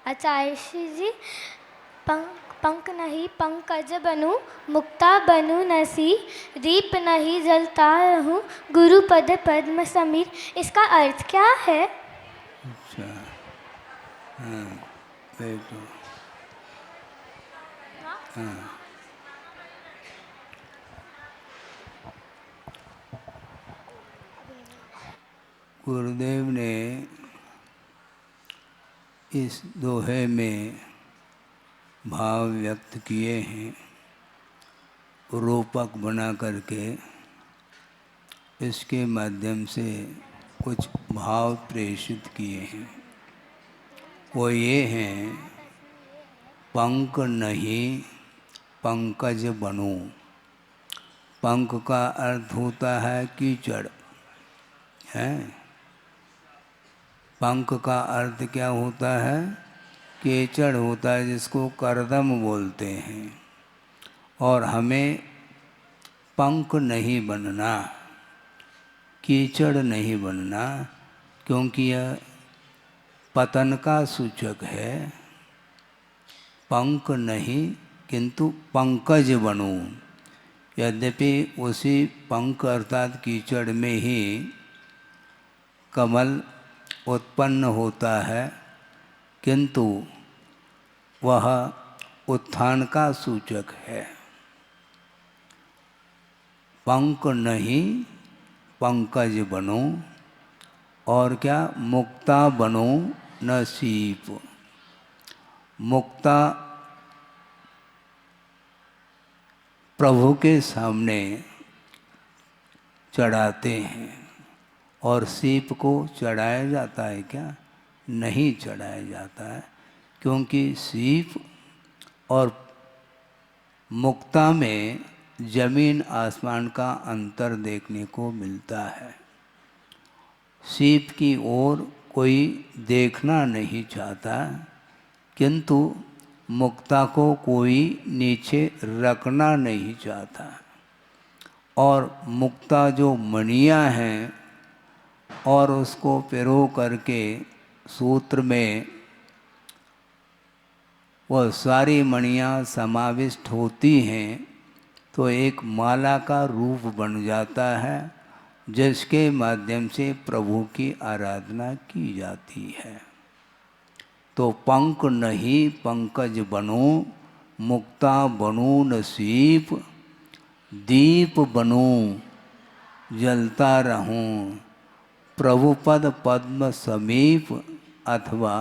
आचार्य श्री जी, पंख नहीं पंकज बनूं, मुक्ता बनूं नसी, दीप नहीं जलता रहूं, गुरुपद पद्म समीर। इसका अर्थ क्या है? अच्छा, हाँ बैठो। हाँ, गुरुदेव ने इस दोहे में भाव व्यक्त किए हैं, रूपक बना करके इसके माध्यम से कुछ भाव प्रेषित किए हैं। वो ये हैं, पंख नहीं पंकज बनूं। पंख का अर्थ होता है कीचड़, है। पंख का अर्थ क्या होता है? कीचड़ होता है, जिसको करदम बोलते हैं। और हमें पंख नहीं बनना, कीचड़ नहीं बनना, क्योंकि यह पतन का सूचक है। पंख नहीं किंतु पंकज बनूं। यद्यपि उसी पंख अर्थात कीचड़ में ही कमल उत्पन्न होता है, किंतु वह उत्थान का सूचक है। पंख नहीं पंकज बनो, और क्या? मुक्ता बनो न सीप। मुक्ता प्रभु के सामने चढ़ाते हैं, और सीप को चढ़ाया जाता है क्या? नहीं चढ़ाया जाता है, क्योंकि सीप और मुक्ता में जमीन आसमान का अंतर देखने को मिलता है। सीप की ओर कोई देखना नहीं चाहता, किंतु मुक्ता को कोई नीचे रखना नहीं चाहता। और मुक्ता जो मणियाँ हैं, और उसको पिरो करके सूत्र में वह सारी मणियाँ समाविष्ट होती हैं, तो एक माला का रूप बन जाता है, जिसके माध्यम से प्रभु की आराधना की जाती है। तो पंख नहीं पंकज बनो, मुक्ता बनो न सीप, दीप बनो जलता रहूं, प्रभुपद पद्म समीप, अथवा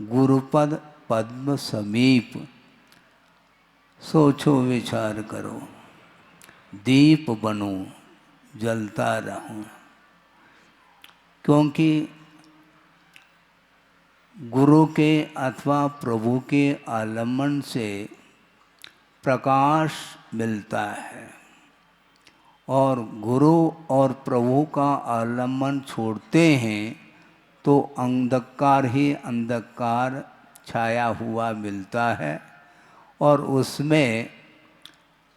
गुरुपद पद्म समीप। सोचो विचार करो, दीप बनो जलता रहूं। क्योंकि गुरु के अथवा प्रभु के आलम्बन से प्रकाश मिलता है, और गुरु और प्रभु का आलम्बन छोड़ते हैं तो अंधकार ही अंधकार छाया हुआ मिलता है, और उसमें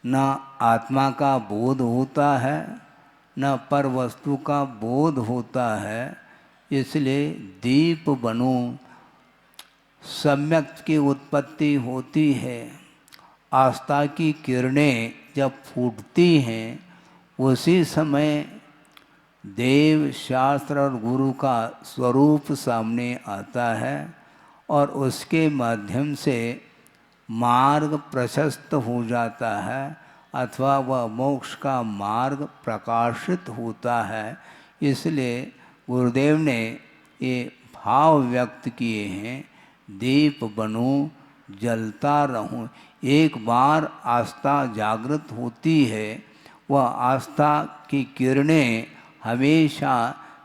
न आत्मा का बोध होता है, न पर वस्तु का बोध होता है। इसलिए दीप बनो, सम्यक की उत्पत्ति होती है। आस्था की किरणें जब फूटती हैं, उसी समय देव शास्त्र और गुरु का स्वरूप सामने आता है, और उसके माध्यम से मार्ग प्रशस्त हो जाता है, अथवा वह मोक्ष का मार्ग प्रकाशित होता है। इसलिए गुरुदेव ने ये भाव व्यक्त किए हैं, दीप बनूं जलता रहूं। एक बार आस्था जागृत होती है, वह आस्था की किरणें हमेशा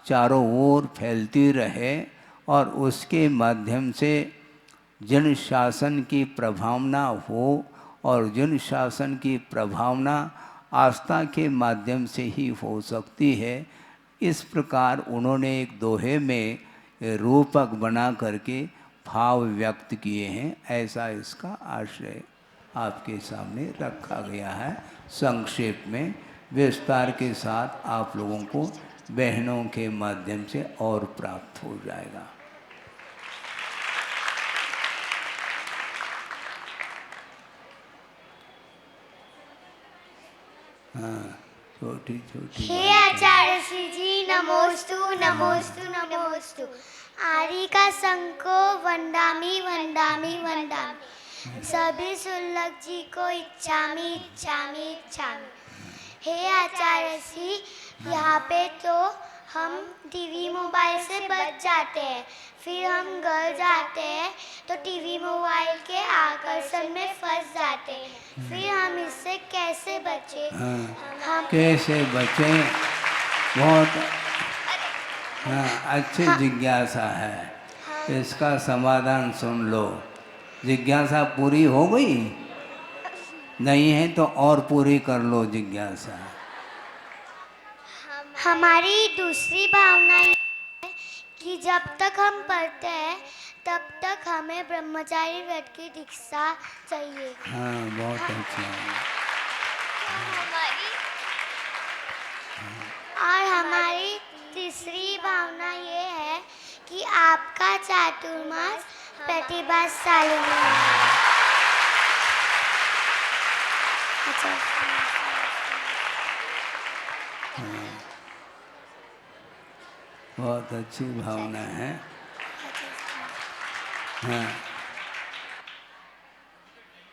चारों ओर फैलती रहे, और उसके माध्यम से जन शासन की प्रभावना हो, और जन शासन की प्रभावना आस्था के माध्यम से ही हो सकती है। इस प्रकार उन्होंने एक दोहे में रूपक बना करके भाव व्यक्त किए हैं। ऐसा इसका आशय आपके सामने रखा गया है। संक्षेप में विस्तार के साथ आप लोगों को बहनों के माध्यम से और प्राप्त हो जाएगा। हाँ, छोटी छोटी हे बालिका। आचार्य श्री जी नमोस्तु नमोस्तु नमोस्तु। आदि का संको वंदामी वंदामी वंदामी। सभी सुल्लभ जी को इच्छामी इच्छामी इच्छामी। हे आचार्य श्री, यहाँ पे तो हम टीवी मोबाइल से बच जाते हैं, फिर हम घर जाते हैं तो टीवी मोबाइल के आकर्षण में फंस जाते हैं, फिर हम इससे कैसे बचें? हम कैसे बचें, बहुत अच्छी जिज्ञासा है। इसका समाधान सुन लो। जिज्ञासा पूरी हो गई? नहीं है तो और पूरी कर लो जिज्ञासा। हमारी दूसरी भावना ये है कि जब तक हम पढ़ते हैं तब तक हमें ब्रह्मचारी व्रत की दीक्षा चाहिए। हाँ, बहुत अच्छा। और हमारी तीसरी भावना ये है कि आपका चातुर्मास प्रतिभाशाली है। बहुत अच्छी भावना है। हाँ,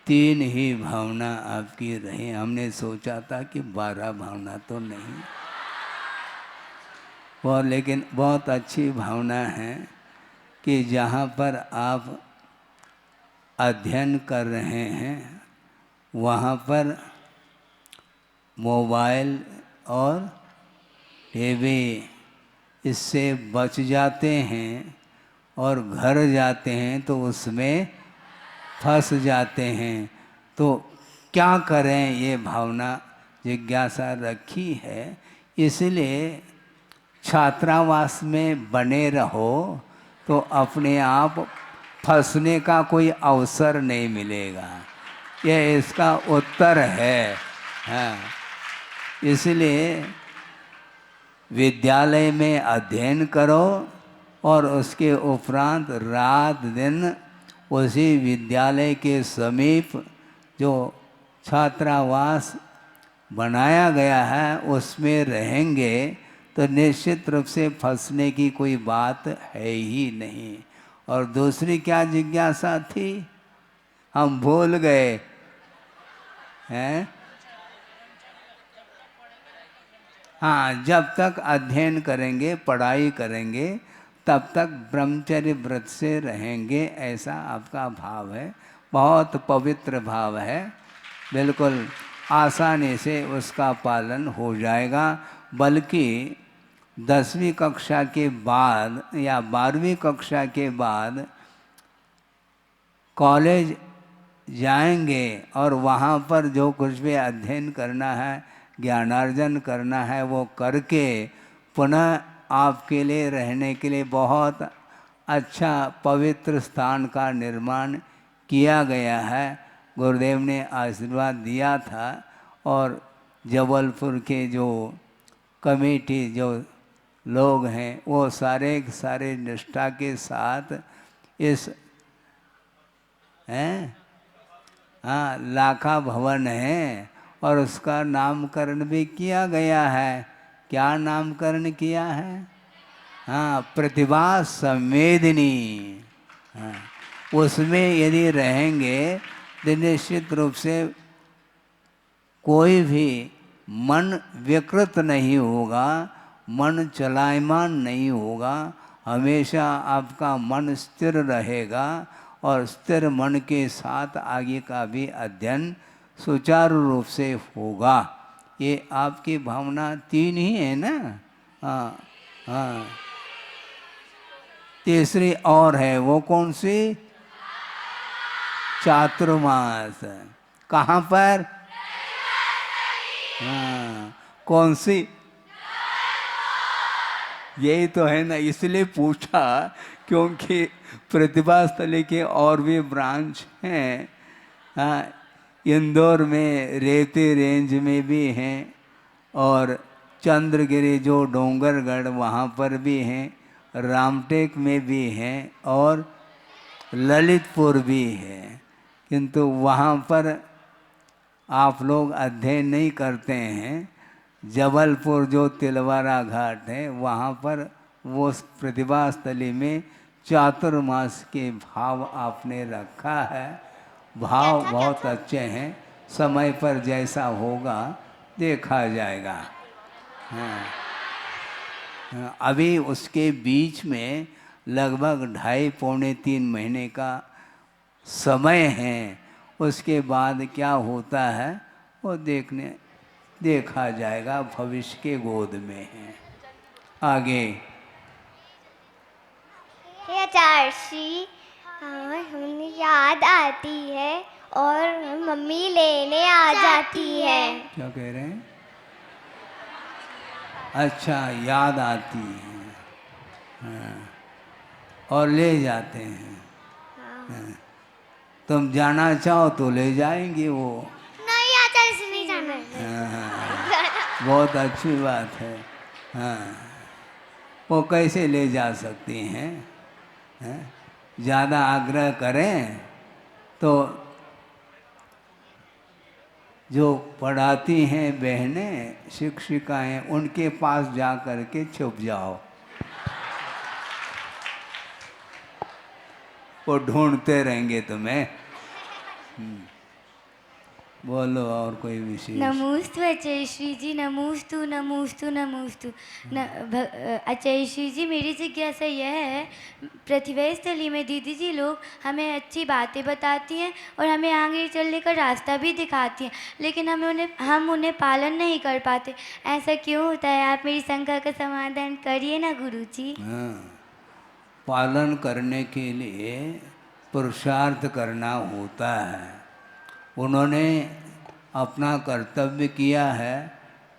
3 ही भावना आपकी रही। हमने सोचा था कि 12 भावना तो नहीं, और लेकिन बहुत अच्छी भावना है कि जहाँ पर आप अध्ययन कर रहे हैं वहाँ पर मोबाइल और टीवी इससे बच जाते हैं, और घर जाते हैं तो उसमें फंस जाते हैं। तो क्या करें, ये भावना जिज्ञासा रखी है। इसलिए छात्रावास में बने रहो तो अपने आप फंसने का कोई अवसर नहीं मिलेगा। यह इसका उत्तर है। हाँ, इसलिए विद्यालय में अध्ययन करो और उसके उपरांत रात दिन उसी विद्यालय के समीप जो छात्रावास बनाया गया है उसमें रहेंगे तो निश्चित रूप से फंसने की कोई बात है ही नहीं। और दूसरी क्या जिज्ञासा थी, हम भूल गए हैं। हाँ, जब तक अध्ययन करेंगे, पढ़ाई करेंगे, तब तक ब्रह्मचर्य व्रत से रहेंगे, ऐसा आपका भाव है। बहुत पवित्र भाव है। बिल्कुल आसानी से उसका पालन हो जाएगा। बल्कि 10वीं कक्षा के बाद या 12वीं कक्षा के बाद कॉलेज जाएंगे और वहाँ पर जो कुछ भी अध्ययन करना है, ज्ञानार्जन करना है, वो करके पुनः आपके लिए रहने के लिए बहुत अच्छा पवित्र स्थान का निर्माण किया गया है। गुरुदेव ने आशीर्वाद दिया था और जबलपुर के जो कमेटी जो लोग हैं वो सारे सारे निष्ठा के साथ इस हैं, हाँ, लाखा भवन है और उसका नामकरण भी किया गया है। क्या नामकरण किया है? हाँ, प्रतिभा संवेदिनी। हाँ, उसमें यदि रहेंगे तो निश्चित रूप से कोई भी मन विकृत नहीं होगा, मन चलायमान नहीं होगा। हमेशा आपका मन स्थिर रहेगा और स्थिर मन के साथ आगे का भी अध्ययन सुचारू रूप से होगा। ये आपकी भावना 3 ही है ना? हाँ हाँ, तीसरी और है, वो कौन सी? चातुर्मास। कहाँ पर? हाँ, कौन सी? यही तो है ना, इसलिए पूछा क्योंकि प्रतिभा स्थली के और भी ब्रांच हैं। हाँ, इंदौर में रेती रेंज में भी हैं और चंद्रगिरी जो डोंगरगढ़ वहाँ पर भी हैं, रामटेक में भी हैं और ललितपुर भी है। किंतु वहाँ पर आप लोग अध्ययन नहीं करते हैं, जबलपुर जो तिलवारा घाट है वहाँ पर वो प्रतिभा स्थली में चातुर्मास के भाव आपने रखा है। भाव बहुत अच्छे हैं, समय पर जैसा होगा देखा जाएगा। हाँ, अभी उसके बीच में लगभग 2.5-3 महीने का समय है। उसके बाद क्या होता है वो देखा जाएगा, भविष्य के गोद में है। आगे हे आचार्य, हमें याद आती है और मम्मी लेने आ जाती है। क्या कह रहे हैं? अच्छा, याद आती है। हाँ, और ले जाते हैं। हाँ, तुम जाना चाहो तो ले जाएंगे वो। नहीं आचार्य से नहीं जाना है। हाँ, बहुत अच्छी बात है। हाँ, वो कैसे ले जा सकती हैं? ज़्यादा आग्रह करें तो जो पढ़ाती हैं बहनें, शिक्षिकाएं, उनके पास जा कर के छुप जाओ, वो ढूंढते रहेंगे तुम्हें। बोलो और कोई विशेष? नमोस्तु आचार्य जी, नमोस्तु नमोस्तु नमोस्तु। आचार्य जी, मेरी जिज्ञासा यह है, प्रतिभा स्थली में दीदी जी लोग हमें अच्छी बातें बताती हैं और हमें आगे चलने का रास्ता भी दिखाती हैं, लेकिन हम उन्हें पालन नहीं कर पाते। ऐसा क्यों होता है? आप मेरी शंका का समाधान करिए ना गुरुजी। हाँ, पालन करने के लिए पुरुषार्थ करना होता है। उन्होंने अपना कर्तव्य किया है,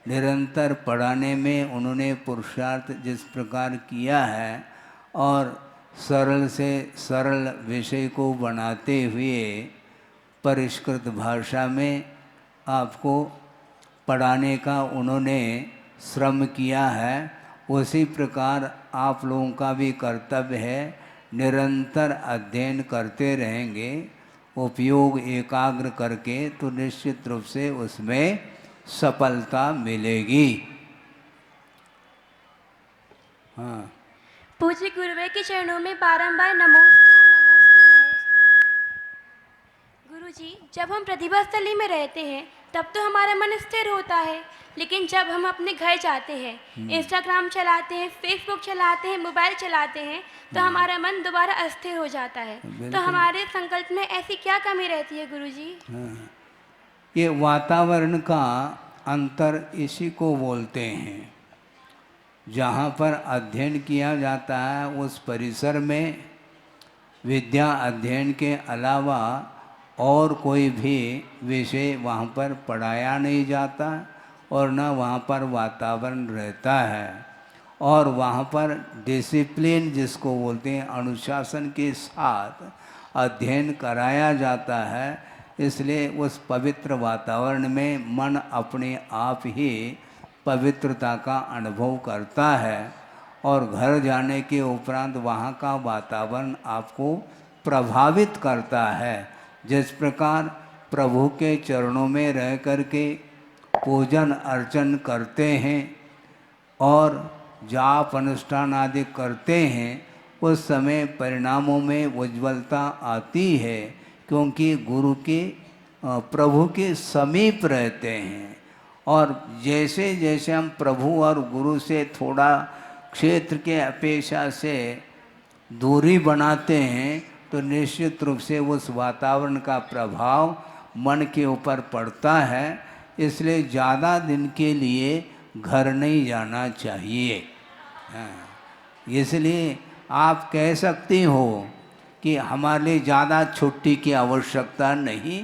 निरंतर पढ़ाने में उन्होंने पुरुषार्थ जिस प्रकार किया है और सरल से सरल विषय को बनाते हुए परिष्कृत भाषा में आपको पढ़ाने का उन्होंने श्रम किया है। उसी प्रकार आप लोगों का भी कर्तव्य है, निरंतर अध्ययन करते रहेंगे, उपयोग एकाग्र करके, तो निश्चित रूप से उसमें सफलता मिलेगी। हाँ, पूज्य गुरुवे के चरणों में बारंबार नमोस्तु नमोस्तु नमोस्तु। गुरुजी, जब हम प्रतिभा स्थली में रहते हैं तब तो हमारा मन स्थिर होता है, लेकिन जब हम अपने घर जाते हैं, इंस्टाग्राम चलाते हैं, फेसबुक चलाते हैं, मोबाइल चलाते हैं, तो हमारा मन दोबारा अस्थिर हो जाता है। तो हमारे संकल्प में ऐसी क्या कमी रहती है गुरुजी? हाँ, ये वातावरण का अंतर इसी को बोलते हैं। जहाँ पर अध्ययन किया जाता है उस परिसर में विद्या अध्ययन के अलावा और कोई भी विषय वहाँ पर पढ़ाया नहीं जाता और न वहाँ पर वातावरण रहता है, और वहाँ पर डिसिप्लिन जिसको बोलते हैं अनुशासन के साथ अध्ययन कराया जाता है। इसलिए उस पवित्र वातावरण में मन अपने आप ही पवित्रता का अनुभव करता है, और घर जाने के उपरांत वहाँ का वातावरण आपको प्रभावित करता है। जिस प्रकार प्रभु के चरणों में रह कर के पूजन अर्चन करते हैं और जाप अनुष्ठान आदि करते हैं, उस समय परिणामों में उज्ज्वलता आती है, क्योंकि गुरु के प्रभु के समीप रहते हैं। और जैसे जैसे हम प्रभु और गुरु से थोड़ा क्षेत्र के अपेक्षा से दूरी बनाते हैं, तो निश्चित रूप से उस वातावरण का प्रभाव मन के ऊपर पड़ता है। इसलिए ज़्यादा दिन के लिए घर नहीं जाना चाहिए। हाँ, इसलिए आप कह सकती हो कि हमारे लिए ज़्यादा छुट्टी की आवश्यकता नहीं,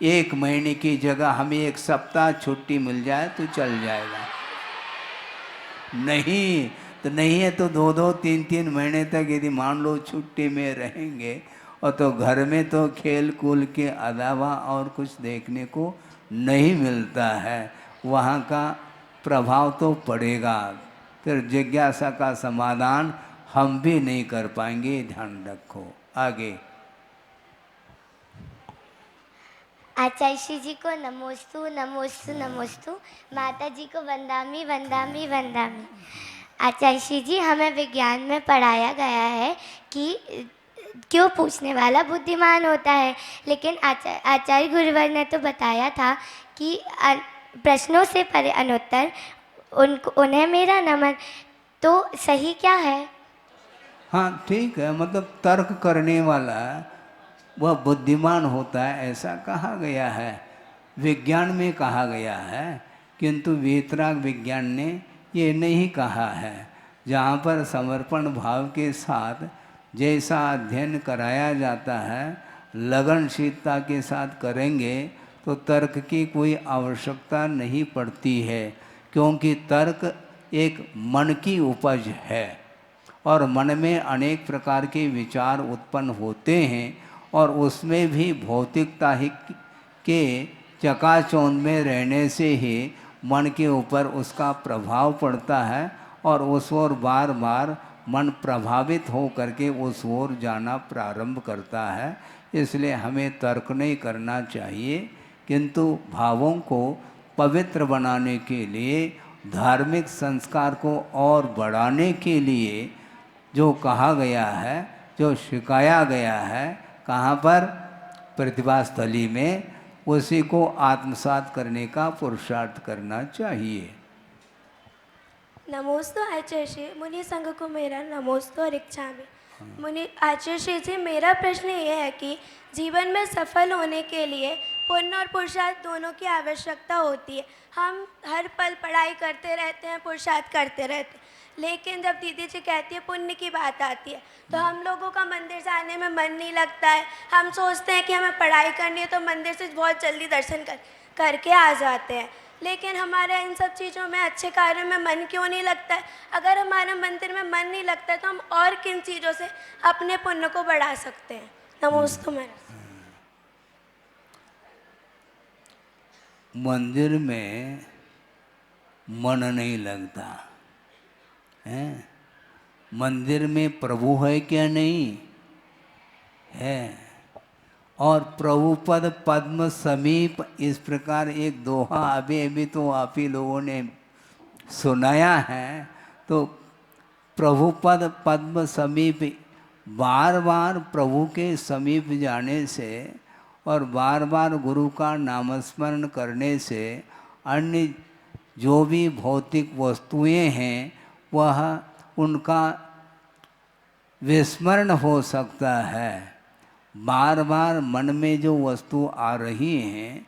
1 महीने की जगह हमें 1 सप्ताह छुट्टी मिल जाए तो चल जाएगा। नहीं तो नहीं है तो 2-2, 3-3 महीने तक यदि मान लो छुट्टी में रहेंगे, और तो घर में तो खेल कूद के अलावा और कुछ देखने को नहीं मिलता है, वहाँ का प्रभाव तो पड़ेगा। फिर जिज्ञासा का समाधान हम भी नहीं कर पाएंगे, ध्यान रखो। आगे आचार्य जी को नमोस्तु नमोस्तु नमोस्तु। माता जी को वंदामी वंदामी वंदामी। आचार्य जी, हमें विज्ञान में पढ़ाया गया है कि क्यों पूछने वाला बुद्धिमान होता है, लेकिन आचार्य गुरुवर ने तो बताया था कि प्रश्नों से परे अनुत्तर, उन्हें मेरा नमन। तो सही क्या है? हाँ ठीक है, मतलब तर्क करने वाला वह बुद्धिमान होता है ऐसा कहा गया है, विज्ञान में कहा गया है, किंतु वीतराग विज्ञान ने ये नहीं कहा है। जहाँ पर समर्पण भाव के साथ जैसा अध्ययन कराया जाता है, लगनशीलता के साथ करेंगे तो तर्क की कोई आवश्यकता नहीं पड़ती है, क्योंकि तर्क एक मन की उपज है और मन में अनेक प्रकार के विचार उत्पन्न होते हैं और उसमें भी भौतिकता ही के चकाचौंध में रहने से ही मन के ऊपर उसका प्रभाव पड़ता है और उस ओर बार बार मन प्रभावित हो करके उस ओर जाना प्रारंभ करता है। इसलिए हमें तर्क नहीं करना चाहिए, किंतु भावों को पवित्र बनाने के लिए, धार्मिक संस्कार को और बढ़ाने के लिए जो कहा गया है, जो सिखाया गया है, कहाँ पर? प्रतिभा स्थली में, उसी को आत्मसात करने का पुरुषार्थ करना चाहिए। नमोस्तु आचार्य मुनि संघ को मेरा नमोस्तु और इच्छा में। मुनि आचार्य जी, मेरा प्रश्न ये है कि जीवन में सफल होने के लिए पुण्य और पुरुषार्थ दोनों की आवश्यकता होती है। हम हर पल पढ़ाई करते रहते हैं, पुरुषार्थ करते रहते हैं, लेकिन जब दीदी जी कहती है पुण्य की बात आती है तो हम लोगों का मंदिर जाने में मन नहीं लगता है। हम सोचते हैं कि हमें पढ़ाई करनी है तो मंदिर से बहुत जल्दी दर्शन करके आ जाते हैं, लेकिन हमारे इन सब चीज़ों में, अच्छे कार्यों में मन क्यों नहीं लगता है? अगर हमारे मंदिर में मन नहीं लगता है तो हम और किन चीज़ों से अपने पुण्य को बढ़ा सकते हैं? नमोस्तु मेरा। मंदिर में मन नहीं लगता है, मंदिर में प्रभु है क्या? नहीं है। और प्रभुपद पद्म समीप, इस प्रकार एक दोहा अभी तो आप ही लोगों ने सुनाया है। तो प्रभुपद पद्म समीप, बार बार प्रभु के समीप जाने से और बार बार गुरु का नामस्मरण करने से अन्य जो भी भौतिक वस्तुएं हैं वह उनका विस्मरण हो सकता है। बार बार मन में जो वस्तु आ रही हैं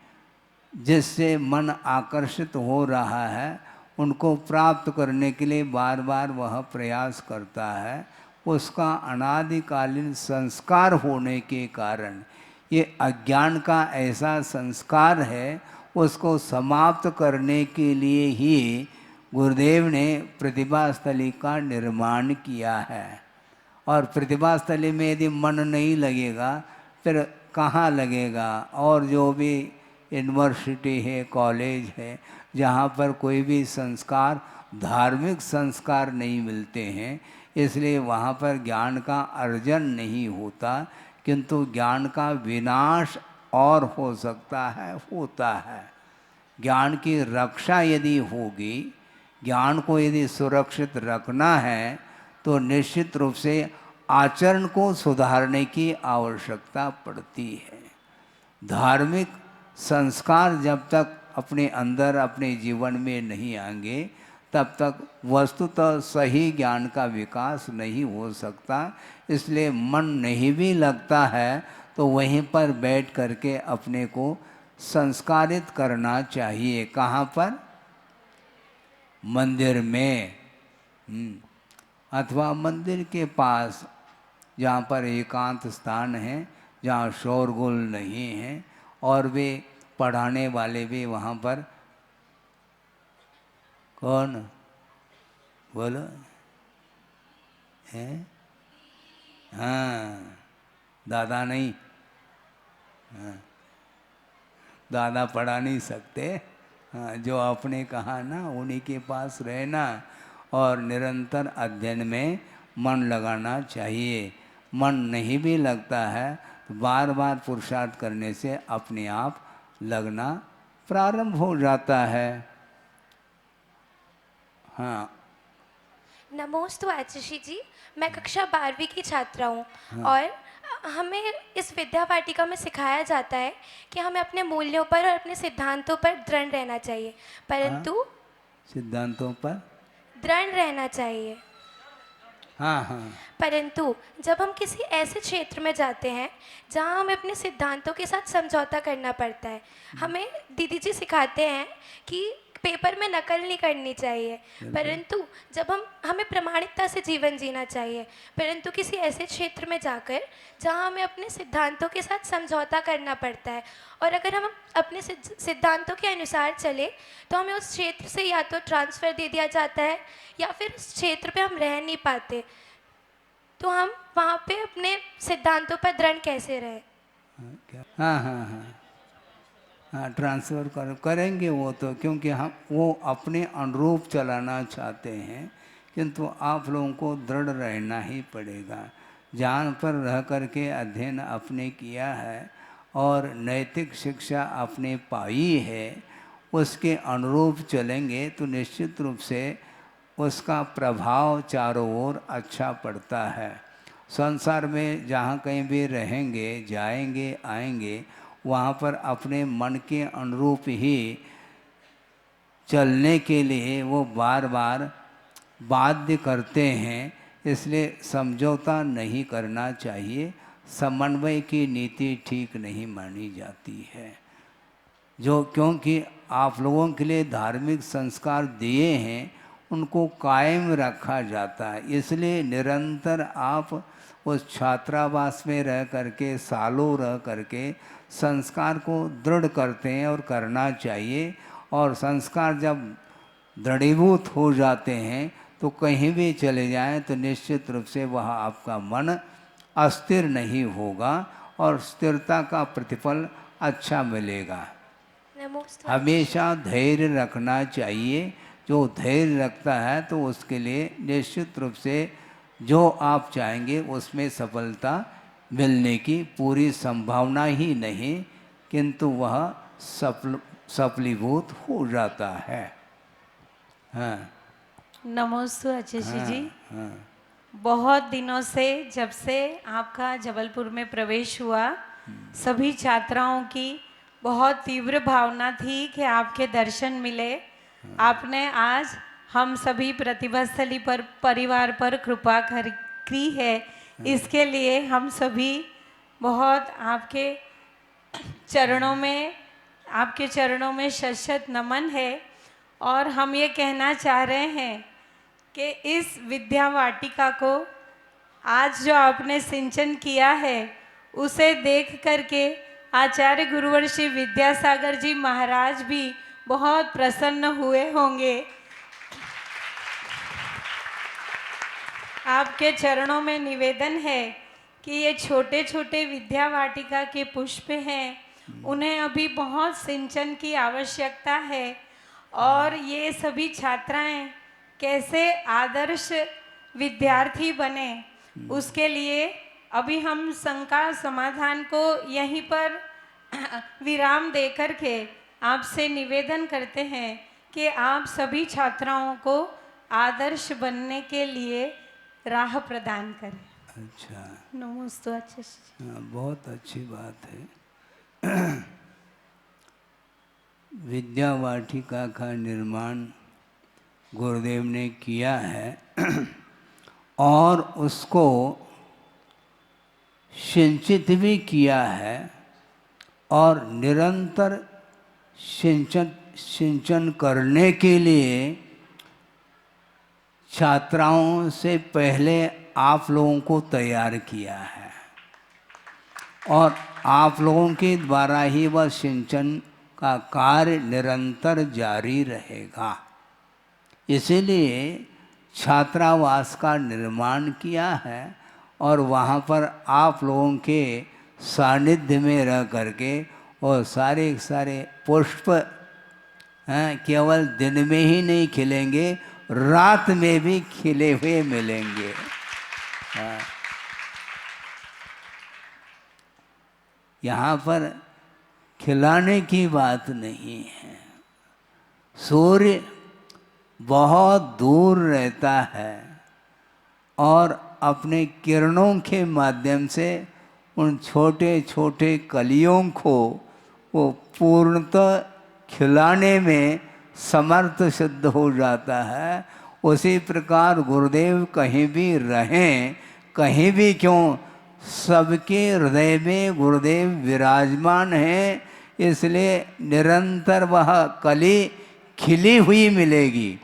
जिससे मन आकर्षित हो रहा है, उनको प्राप्त करने के लिए बार बार वह प्रयास करता है। उसका अनादिकालीन संस्कार होने के कारण, ये अज्ञान का ऐसा संस्कार है, उसको समाप्त करने के लिए ही गुरुदेव ने प्रतिभा स्थली का निर्माण किया है। और प्रतिभा स्थली में यदि मन नहीं लगेगा फिर कहाँ लगेगा? और जो भी यूनिवर्सिटी है, कॉलेज है, जहाँ पर कोई भी संस्कार, धार्मिक संस्कार नहीं मिलते हैं, इसलिए वहाँ पर ज्ञान का अर्जन नहीं होता, किंतु ज्ञान का विनाश और हो सकता है, होता है। ज्ञान की रक्षा यदि होगी, ज्ञान को यदि सुरक्षित रखना है तो निश्चित रूप से आचरण को सुधारने की आवश्यकता पड़ती है। धार्मिक संस्कार जब तक अपने अंदर, अपने जीवन में नहीं आएंगे, तब तक वस्तुतः सही ज्ञान का विकास नहीं हो सकता। इसलिए मन नहीं भी लगता है तो वहीं पर बैठ करके अपने को संस्कारित करना चाहिए। कहाँ पर? मंदिर में, अथवा मंदिर के पास जहाँ पर एकांत स्थान है, जहाँ शोरगुल नहीं है और वे पढ़ाने वाले भी वहाँ पर। कौन बोलो? है? हाँ, दादा नहीं, हाँ, दादा पढ़ा नहीं सकते। हाँ, जो आपने कहा ना, उन्हीं के पास रहना और निरंतर अध्ययन में मन लगाना चाहिए। मन नहीं भी लगता है तो बार बार पुरुषार्थ करने से अपने आप लगना प्रारंभ हो जाता है। हाँ। नमोस्तु आचुषी जी, मैं कक्षा 12वीं की छात्रा हूँ। और हमें इस विद्या वाटिका में सिखाया जाता है कि हमें अपने मूल्यों पर और अपने सिद्धांतों पर दृढ़ रहना चाहिए, परंतु सिद्धांतों पर दृढ़ रहना चाहिए। हाँ हाँ। परंतु जब हम किसी ऐसे क्षेत्र में जाते हैं जहाँ हमें अपने सिद्धांतों के साथ समझौता करना पड़ता है, हमें दीदी जी सिखाते हैं कि पेपर में नकल नहीं करनी चाहिए, परंतु जब हमें प्रामाणिकता से जीवन जीना चाहिए। परंतु किसी ऐसे क्षेत्र में जाकर जहाँ हमें अपने सिद्धांतों के साथ समझौता करना पड़ता है, और अगर हम अपने सिद्धांतों के अनुसार चले तो हमें उस क्षेत्र से या तो ट्रांसफ़र दे दिया जाता है या फिर उस क्षेत्र पे हम रह नहीं पाते। तो हम वहाँ पे अपने सिद्धांतों पर दृढ़ कैसे रहे? हाँ हाँ हाँ हाँ, ट्रांसफ़र करेंगे वो तो, क्योंकि हम वो अपने अनुरूप चलाना चाहते हैं, किंतु आप लोगों को दृढ़ रहना ही पड़ेगा। जान पर रह करके अध्ययन आपने किया है और नैतिक शिक्षा आपने पाई है, उसके अनुरूप चलेंगे तो निश्चित रूप से उसका प्रभाव चारों ओर अच्छा पड़ता है। संसार में जहाँ कहीं भी रहेंगे, जाएंगे, आएंगे, वहाँ पर अपने मन के अनुरूप ही चलने के लिए वो बार बार बाध्य करते हैं। इसलिए समझौता नहीं करना चाहिए। समन्वय की नीति ठीक नहीं मानी जाती है। जो क्योंकि आप लोगों के लिए धार्मिक संस्कार दिए हैं, उनको कायम रखा जाता है। इसलिए निरंतर आप उस छात्रावास में रह करके, सालों रह करके संस्कार को दृढ़ करते हैं और करना चाहिए। और संस्कार जब दृढ़ीभूत हो जाते हैं तो कहीं भी चले जाएं तो निश्चित रूप से वह आपका मन अस्थिर नहीं होगा और स्थिरता का प्रतिफल अच्छा मिलेगा। हमेशा धैर्य रखना चाहिए। जो धैर्य रखता है तो उसके लिए निश्चित रूप से जो आप चाहेंगे उसमें सफलता मिलने की पूरी संभावना ही नहीं, किंतु वह सफलीभूत हो जाता है। हाँ। नमोस्तु आचार्य हाँ, जी। हाँ। बहुत दिनों से, जब से आपका जबलपुर में प्रवेश हुआ, सभी छात्राओं की बहुत तीव्र भावना थी कि आपके दर्शन मिले। आपने आज हम सभी प्रतिभा स्थली पर परिवार पर कृपा की है। इसके लिए हम सभी बहुत आपके चरणों में शत नमन है। और हम ये कहना चाह रहे हैं कि इस विद्या वाटिका को आज जो आपने सिंचन किया है, उसे देख करके आचार्य गुरुवर श्री विद्यासागर जी महाराज भी बहुत प्रसन्न हुए होंगे। आपके चरणों में निवेदन है कि ये छोटे छोटे विद्या वाटिका के पुष्प हैं, उन्हें अभी बहुत सिंचन की आवश्यकता है। और ये सभी छात्राएं कैसे आदर्श विद्यार्थी बने, उसके लिए अभी हम शंका समाधान को यहीं पर विराम देकर के आपसे निवेदन करते हैं कि आप सभी छात्राओं को आदर्श बनने के लिए राह प्रदान करें। अच्छा। नमोस्तु आचार्य जी। हाँ, बहुत अच्छी बात है। विद्या वाटिका का निर्माण गुरुदेव ने किया है और उसको सिंचित भी किया है और निरंतर सिंचन करने के लिए छात्राओं से पहले आप लोगों को तैयार किया है और आप लोगों के द्वारा ही वह सिंचन का कार्य निरंतर जारी रहेगा। इसीलिए छात्रावास का निर्माण किया है और वहाँ पर आप लोगों के सानिध्य में रह करके और सारे पुष्प केवल दिन में ही नहीं खिलेंगे, रात में भी खिले हुए मिलेंगे। यहाँ पर खिलाने की बात नहीं है। सूर्य बहुत दूर रहता है और अपने किरणों के माध्यम से उन छोटे छोटे कलियों को वो पूर्णतः खिलाने में समर्थ सिद्ध हो जाता है। उसी प्रकार गुरुदेव कहीं भी रहें, कहीं भी क्यों, सबके हृदय में गुरुदेव विराजमान हैं, इसलिए निरंतर वह कली खिली हुई मिलेगी।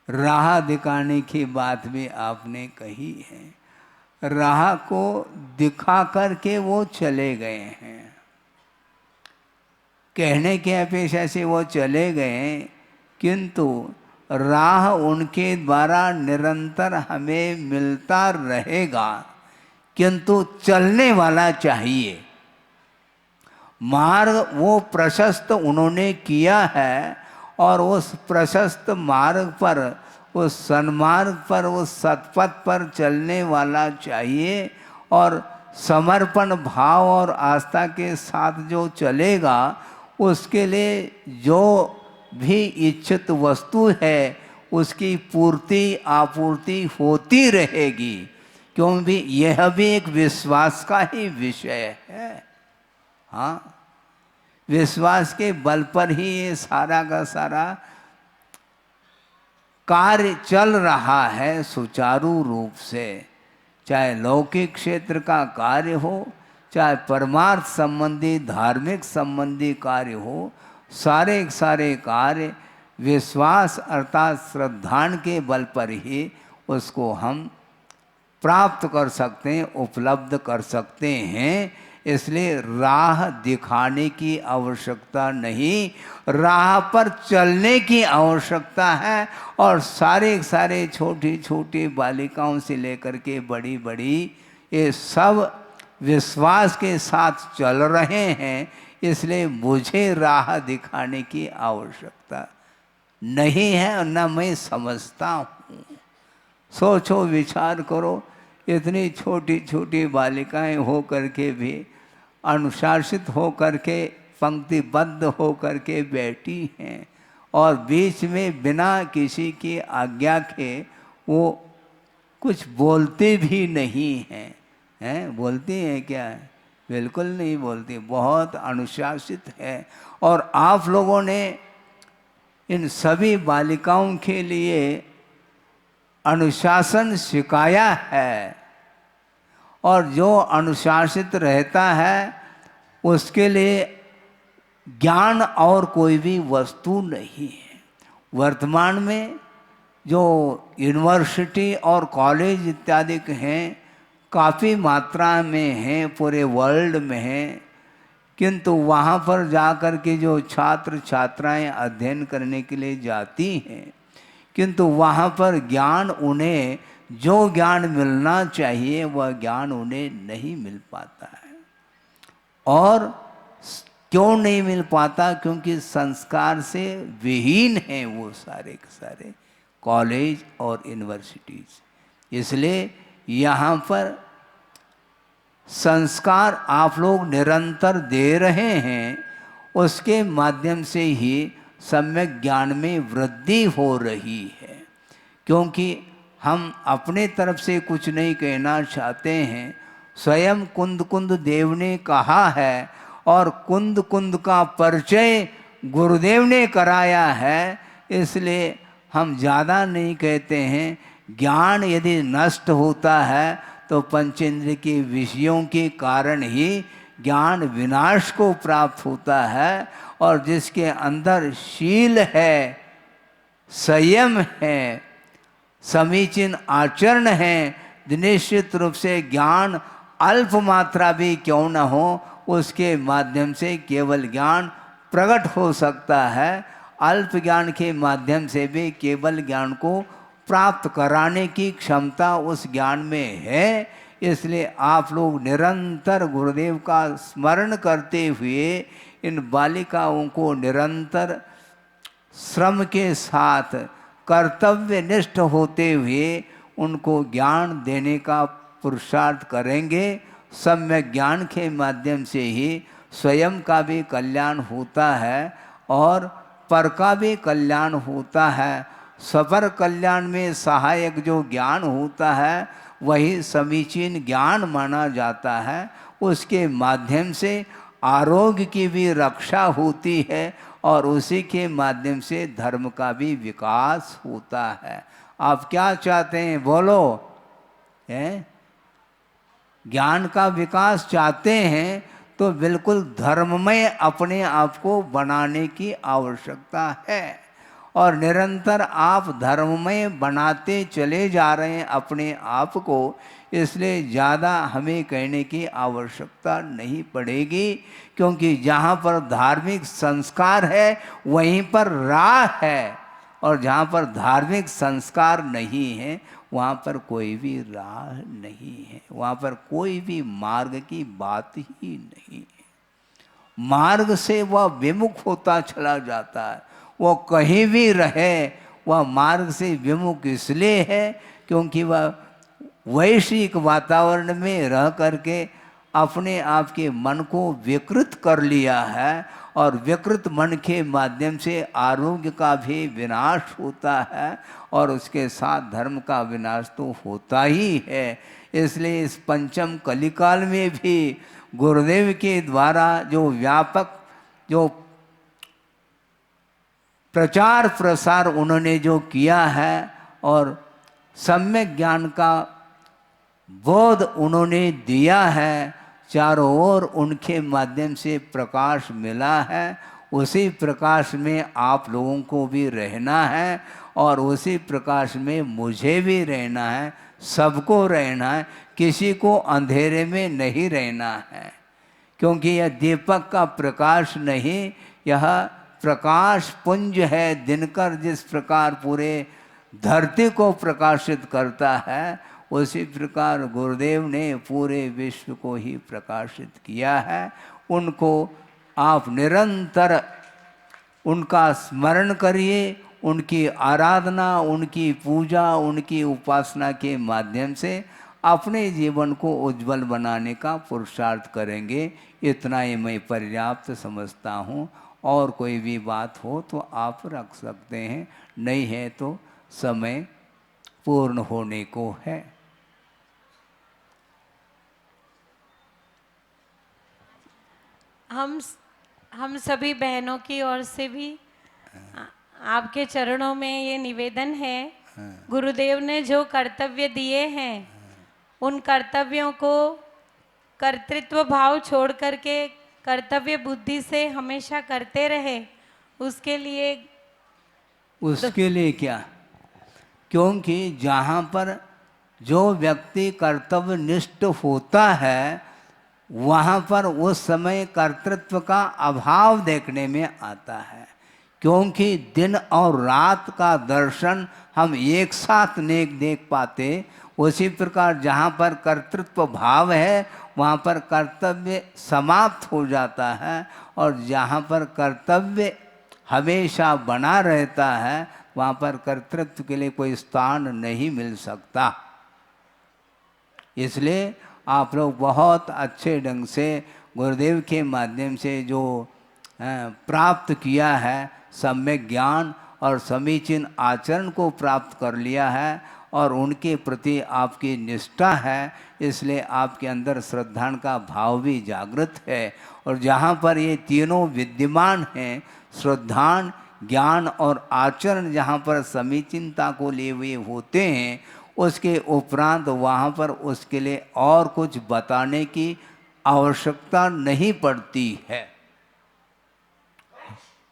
राह दिखाने की बात भी आपने कही है। राह को दिखा करके वो चले गए हैं, कहने की अपेक्षा से वो चले गए, किंतु राह उनके द्वारा निरंतर हमें मिलता रहेगा, किंतु चलने वाला चाहिए। मार्ग वो प्रशस्त उन्होंने किया है और उस प्रशस्त मार्ग पर, उस सन्मार्ग पर, उस सतपथ पर चलने वाला चाहिए। और समर्पण भाव और आस्था के साथ जो चलेगा, उसके लिए जो भी इच्छित वस्तु है उसकी पूर्ति आपूर्ति होती रहेगी, क्योंकि यह भी एक विश्वास का ही विषय है। हाँ, विश्वास के बल पर ही ये सारा का सारा कार्य चल रहा है सुचारू रूप से। चाहे लौकिक क्षेत्र का कार्य हो, चाहे परमार्थ संबंधी धार्मिक संबंधी कार्य हो, सारे सारे कार्य विश्वास अर्थात श्रद्धा के बल पर ही उसको हम प्राप्त कर सकते हैं, उपलब्ध कर सकते हैं। इसलिए राह दिखाने की आवश्यकता नहीं, राह पर चलने की आवश्यकता है। और सारे छोटी छोटी बालिकाओं से लेकर के बड़ी बड़ी, ये सब विश्वास के साथ चल रहे हैं, इसलिए मुझे राह दिखाने की आवश्यकता नहीं है और न मैं समझता हूँ। सोचो, विचार करो, इतनी छोटी छोटी बालिकाएं हो करके भी अनुशासित हो करके पंक्तिबद्ध हो करके बैठी हैं और बीच में बिना किसी की आज्ञा के वो कुछ बोलते भी नहीं हैं। हैं, बोलती हैं क्या? बिल्कुल नहीं बोलती, बहुत अनुशासित है। और आप लोगों ने इन सभी बालिकाओं के लिए अनुशासन सिखाया है, और जो अनुशासित रहता है उसके लिए ज्ञान और कोई भी वस्तु नहीं है। वर्तमान में जो यूनिवर्सिटी और कॉलेज इत्यादि हैं, काफ़ी मात्रा में हैं, पूरे वर्ल्ड में हैं, किंतु वहाँ पर जा कर के जो छात्र छात्राएं अध्ययन करने के लिए जाती हैं, किंतु वहाँ पर ज्ञान, उन्हें जो ज्ञान मिलना चाहिए वह ज्ञान उन्हें नहीं मिल पाता है। और क्यों नहीं मिल पाता? क्योंकि संस्कार से विहीन हैं वो सारे के सारे कॉलेज और यूनिवर्सिटीज। इसलिए यहाँ पर संस्कार आप लोग निरंतर दे रहे हैं, उसके माध्यम से ही सम्यक ज्ञान में वृद्धि हो रही है। क्योंकि हम अपने तरफ से कुछ नहीं कहना चाहते हैं, स्वयं कुंद कुंद देव ने कहा है और कुंद कुंद का परिचय गुरुदेव ने कराया है, इसलिए हम ज़्यादा नहीं कहते हैं। ज्ञान यदि नष्ट होता है तो पंचेंद्र के विषयों के कारण ही ज्ञान विनाश को प्राप्त होता है। और जिसके अंदर शील है, संयम है, समीचीन आचरण है, निश्चित रूप से ज्ञान अल्प मात्रा भी क्यों न हो, उसके माध्यम से केवल ज्ञान प्रकट हो सकता है। अल्प ज्ञान के माध्यम से भी केवल ज्ञान को प्राप्त कराने की क्षमता उस ज्ञान में है। इसलिए आप लोग निरंतर गुरुदेव का स्मरण करते हुए इन बालिकाओं को निरंतर श्रम के साथ कर्तव्यनिष्ठ होते हुए उनको ज्ञान देने का पुरुषार्थ करेंगे, सम्यक ज्ञान के माध्यम से ही स्वयं का भी कल्याण होता है और पर का भी कल्याण होता है। स्वपर कल्याण में सहायक जो ज्ञान होता है वही समीचीन ज्ञान माना जाता है। उसके माध्यम से आरोग्य की भी रक्षा होती है और उसी के माध्यम से धर्म का भी विकास होता है। आप क्या चाहते हैं बोलो? हैं? ज्ञान का विकास चाहते हैं तो बिल्कुल धर्ममय अपने आप को बनाने की आवश्यकता है और निरंतर आप धर्ममय बनाते चले जा रहे हैं अपने आप को, इसलिए ज़्यादा हमें कहने की आवश्यकता नहीं पड़ेगी, क्योंकि जहाँ पर धार्मिक संस्कार है वहीं पर राह है और जहाँ पर धार्मिक संस्कार नहीं है वहाँ पर कोई भी राह नहीं है, वहाँ पर कोई भी मार्ग की बात ही नहीं है। मार्ग से वह विमुख होता चला जाता है। वो कहीं भी रहे वह मार्ग से विमुख इसलिए है क्योंकि वह वैश्विक वातावरण में रह करके अपने आप के मन को विकृत कर लिया है और विकृत मन के माध्यम से आरोग्य का भी विनाश होता है और उसके साथ धर्म का विनाश तो होता ही है। इसलिए इस पंचम कलिकाल में भी गुरुदेव के द्वारा जो व्यापक जो प्रचार प्रसार उन्होंने जो किया है और सम्यक ज्ञान का बोध उन्होंने दिया है, चारों ओर उनके माध्यम से प्रकाश मिला है, उसी प्रकाश में आप लोगों को भी रहना है और उसी प्रकाश में मुझे भी रहना है, सबको रहना है, किसी को अंधेरे में नहीं रहना है। क्योंकि यह दीपक का प्रकाश नहीं, यह प्रकाश पुंज है। दिनकर जिस प्रकार पूरे धरती को प्रकाशित करता है उसी प्रकार गुरुदेव ने पूरे विश्व को ही प्रकाशित किया है। उनको आप निरंतर उनका स्मरण करिए, उनकी आराधना, उनकी पूजा, उनकी उपासना के माध्यम से अपने जीवन को उज्जवल बनाने का पुरुषार्थ करेंगे। इतना ही मैं पर्याप्त समझता हूँ। और कोई भी बात हो तो आप रख सकते हैं, नहीं है तो समय पूर्ण होने को है। हम सभी बहनों की ओर से भी आपके चरणों में ये निवेदन है, गुरुदेव ने जो कर्तव्य दिए हैं उन कर्तव्यों को कर्तृत्व भाव छोड़ करके कर्तव्य बुद्धि से हमेशा करते रहे। उसके लिए क्या? क्योंकि जहाँ पर जो व्यक्ति कर्तव्यनिष्ठ होता है वहाँ पर उस समय कर्तृत्व का अभाव देखने में आता है, क्योंकि दिन और रात का दर्शन हम एक साथ नहीं देख पाते। उसी प्रकार जहाँ पर कर्तृत्व भाव है वहाँ पर कर्तव्य समाप्त हो जाता है और जहाँ पर कर्तव्य हमेशा बना रहता है वहाँ पर कर्तृत्व के लिए कोई स्थान नहीं मिल सकता। इसलिए आप लोग बहुत अच्छे ढंग से गुरुदेव के माध्यम से जो प्राप्त किया है, सम्यक ज्ञान और समीचीन आचरण को प्राप्त कर लिया है और उनके प्रति आपकी निष्ठा है, इसलिए आपके अंदर श्रद्धा का भाव भी जागृत है। और जहाँ पर ये तीनों विद्यमान हैं, श्रद्धा, ज्ञान और आचरण जहाँ पर समीचीनता को लिए हुए होते हैं, उसके उपरांत वहाँ पर उसके लिए और कुछ बताने की आवश्यकता नहीं पड़ती है।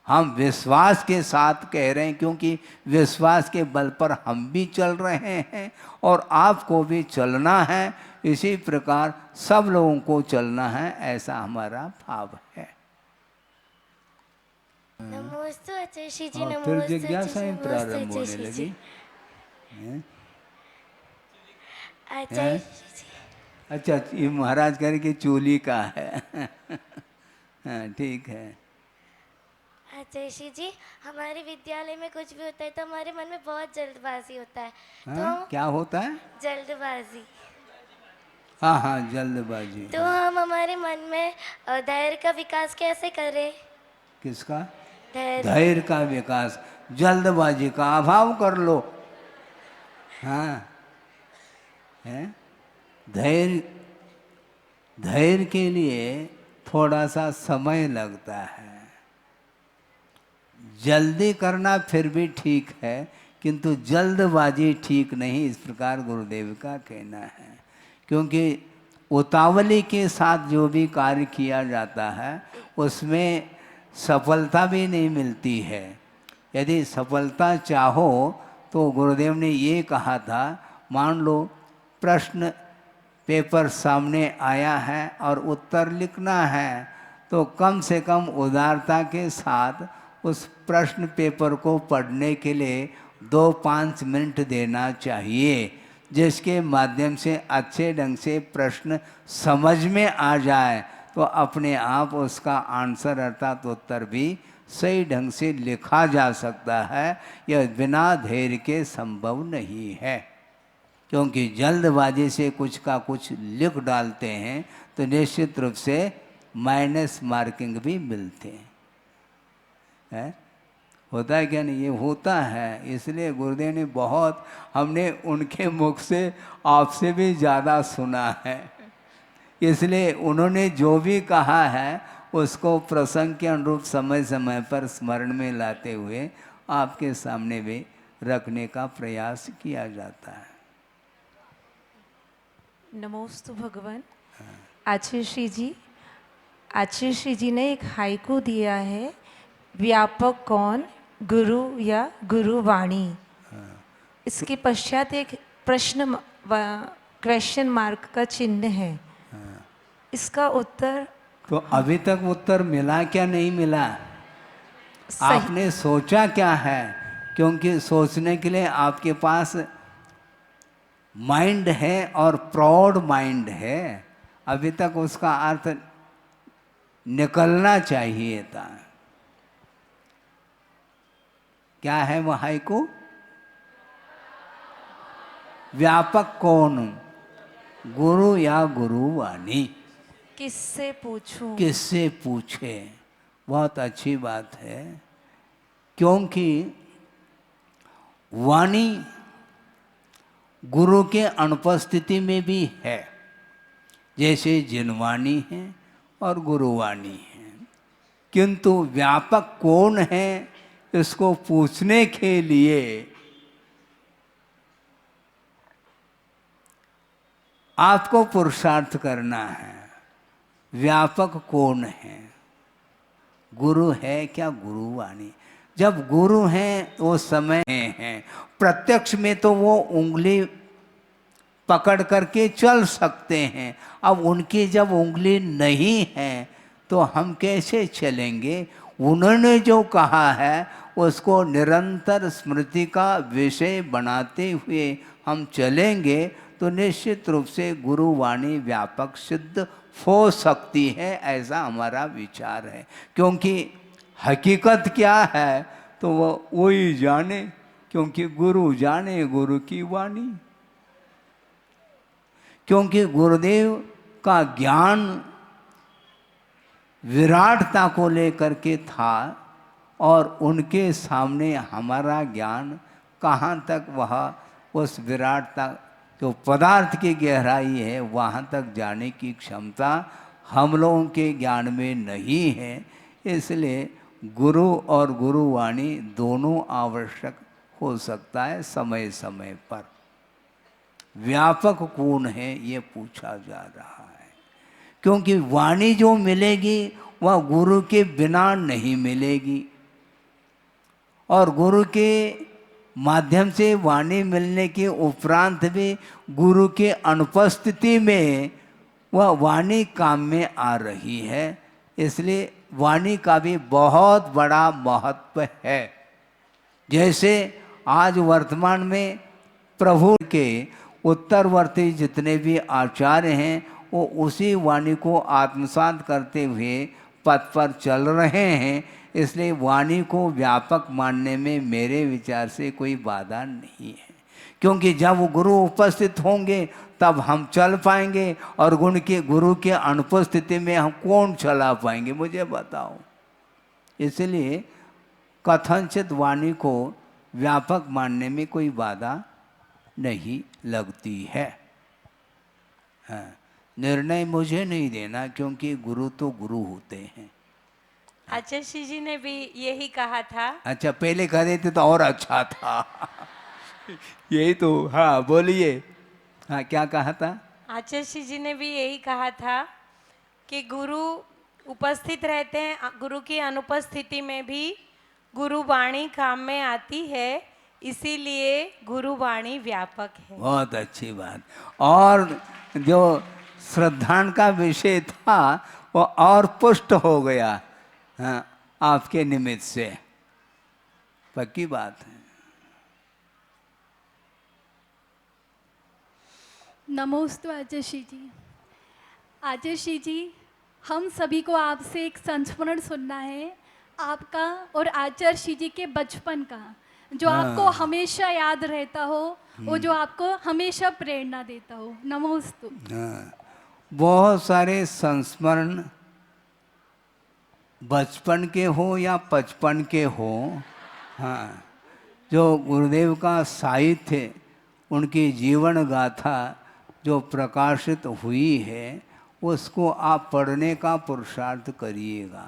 हम विश्वास के साथ कह रहे हैं क्योंकि विश्वास के बल पर हम भी चल रहे हैं और आपको भी चलना है। इसी प्रकार सब लोगों को चलना है, ऐसा हमारा भाव है। नमोस्तु आचार्य जी, और फिर नमोस्तु जिज्ञासा ही आचार्य प्रारंभ होने जी। लगी। हैं? आचार्य जी, अच्छा, ये महाराज कह रहे कि चोली का है। हाँ, ठीक है। आचार्य जी, हमारे विद्यालय में कुछ भी होता है तो हमारे मन में बहुत जल्दबाजी होता है। हाँ, क्या होता है? जल्दबाजी। हाँ हाँ, जल्दबाजी। तो हम हमारे मन में धैर्य का विकास कैसे करें? किसका? धैर्य। धैर्य का विकास। जल्दबाजी का अभाव कर लो। हाँ है। धैर्य, धैर्य के लिए थोड़ा सा समय लगता है। जल्दी करना फिर भी ठीक है, किंतु जल्दबाजी ठीक नहीं, इस प्रकार गुरुदेव का कहना है। क्योंकि उतावली के साथ जो भी कार्य किया जाता है उसमें सफलता भी नहीं मिलती है। यदि सफलता चाहो तो गुरुदेव ने ये कहा था, मान लो प्रश्न पेपर सामने आया है और उत्तर लिखना है, तो कम से कम उदारता के साथ उस प्रश्न पेपर को पढ़ने के लिए 2-5 मिनट देना चाहिए, जिसके माध्यम से अच्छे ढंग से प्रश्न समझ में आ जाए तो अपने आप उसका आंसर अर्थात उत्तर भी सही ढंग से लिखा जा सकता है। यह बिना धैर्य के संभव नहीं है। क्योंकि जल्दबाजी से कुछ का कुछ लिख डालते हैं तो निश्चित रूप से माइनस मार्किंग भी मिलते हैं। होता है क्या नहीं? ये होता है। इसलिए गुरुदेव ने बहुत, हमने उनके मुख से आपसे भी ज़्यादा सुना है, इसलिए उन्होंने जो भी कहा है उसको प्रसंग के अनुरूप समय समय पर स्मरण में लाते हुए आपके सामने भी रखने का प्रयास किया जाता है। नमोस्तु भगवान। आचार्य जी ने एक हाइकू दिया है, व्यापक कौन, गुरु या गुरुवाणी। इसके पश्चात एक क्वेश्चन मार्क का चिन्ह है। इसका उत्तर तो अभी तक उत्तर मिला क्या नहीं मिला? आपने सोचा क्या है? क्योंकि सोचने के लिए आपके पास माइंड है और प्रौढ़ माइंड है। अभी तक उसका अर्थ निकलना चाहिए था। क्या है वो हाइकू? व्यापक कौन, गुरु या गुरुवाणी। किससे पूछूं? किससे पूछे? बहुत अच्छी बात है। क्योंकि वाणी गुरु के अनुपस्थिति में भी है, जैसे जिनवाणी है और गुरुवाणी है। किंतु व्यापक कौन है, इसको पूछने के लिए आपको पुरुषार्थ करना है। व्यापक कौन है? गुरु है क्या गुरुवाणी? जब गुरु हैं वो समय हैं, प्रत्यक्ष में तो वो उंगली पकड़ करके चल सकते हैं। अब उनकी जब उंगली नहीं है तो हम कैसे चलेंगे? उन्होंने जो कहा है उसको निरंतर स्मृति का विषय बनाते हुए हम चलेंगे तो निश्चित रूप से गुरुवाणी व्यापक सिद्ध हो सकती है, ऐसा हमारा विचार है। क्योंकि हकीकत क्या है तो वो ही जाने, क्योंकि गुरु जाने गुरु की वाणी। क्योंकि गुरुदेव का ज्ञान विराटता को लेकर के था और उनके सामने हमारा ज्ञान कहाँ तक, वह उस विराटता जो पदार्थ की गहराई है वहाँ तक जाने की क्षमता हम लोगों के ज्ञान में नहीं है। इसलिए गुरु और गुरुवाणी दोनों आवश्यक हो सकता है समय समय पर। व्यापक कौन है ये पूछा जा रहा है, क्योंकि वाणी जो मिलेगी वह गुरु के बिना नहीं मिलेगी, और गुरु के माध्यम से वाणी मिलने के उपरांत भी गुरु के अनुपस्थिति में वह वाणी काम में आ रही है। इसलिए वाणी का भी बहुत बड़ा महत्व है। जैसे आज वर्तमान में प्रभु के उत्तरवर्ती जितने भी आचार्य हैं वो उसी वाणी को आत्मसात करते हुए पथ पर चल रहे हैं। इसलिए वाणी को व्यापक मानने में मेरे विचार से कोई बाधा नहीं है। क्योंकि जब वो गुरु उपस्थित होंगे तब हम चल पाएंगे, और गुरु के अनुपस्थिति में हम कौन चला पाएंगे, मुझे बताओ। इसलिए कथनचित वाणी को व्यापक मानने में कोई बाधा नहीं लगती है। हाँ, निर्णय मुझे नहीं देना, क्योंकि गुरु तो गुरु होते हैं। आचार्य जी ने भी यही कहा था। अच्छा, पहले कह देते तो और अच्छा था। यही तो, हाँ बोलिए। हाँ, क्या कहा था? आचार्य जी ने भी यही कहा था कि गुरु उपस्थित रहते हैं, गुरु की अनुपस्थिति में भी गुरु वाणी काम में आती है, इसीलिए गुरु वाणी व्यापक है। बहुत अच्छी बात। और जो श्रद्धान का विषय था वो और पुष्ट हो गया, हाँ, आपके निमित्त से। पक्की बात है। नमोस्तु आचार्य जी। आचार्य जी, हम सभी को आपसे एक संस्मरण सुनना है, आपका और आचार्य जी के बचपन का, जो आपको हमेशा याद रहता हो, वो जो आपको हमेशा प्रेरणा देता हो। नमोस्तु। हाँ, बहुत सारे संस्मरण बचपन के हो या बचपन के हो, हाँ, जो गुरुदेव का साहित्य, उनकी जीवन गाथा जो प्रकाशित हुई है, उसको आप पढ़ने का पुरुषार्थ करिएगा।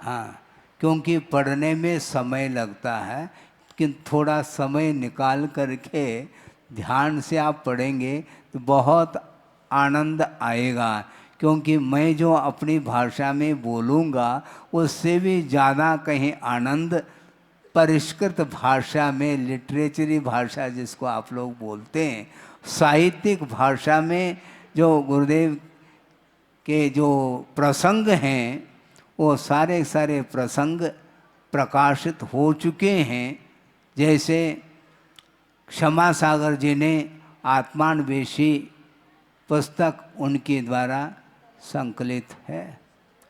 हाँ, क्योंकि पढ़ने में समय लगता है, कि थोड़ा समय निकाल करके ध्यान से आप पढ़ेंगे तो बहुत आनंद आएगा। क्योंकि मैं जो अपनी भाषा में बोलूँगा उससे भी ज़्यादा कहीं आनंद परिष्कृत भाषा में, लिटरेचरी भाषा जिसको आप लोग बोलते हैं, साहित्यिक भाषा में जो गुरुदेव के जो प्रसंग हैं, वो सारे सारे प्रसंग प्रकाशित हो चुके हैं। जैसे क्षमा सागर जी ने आत्मान्वेषी पुस्तक उनके द्वारा संकलित है,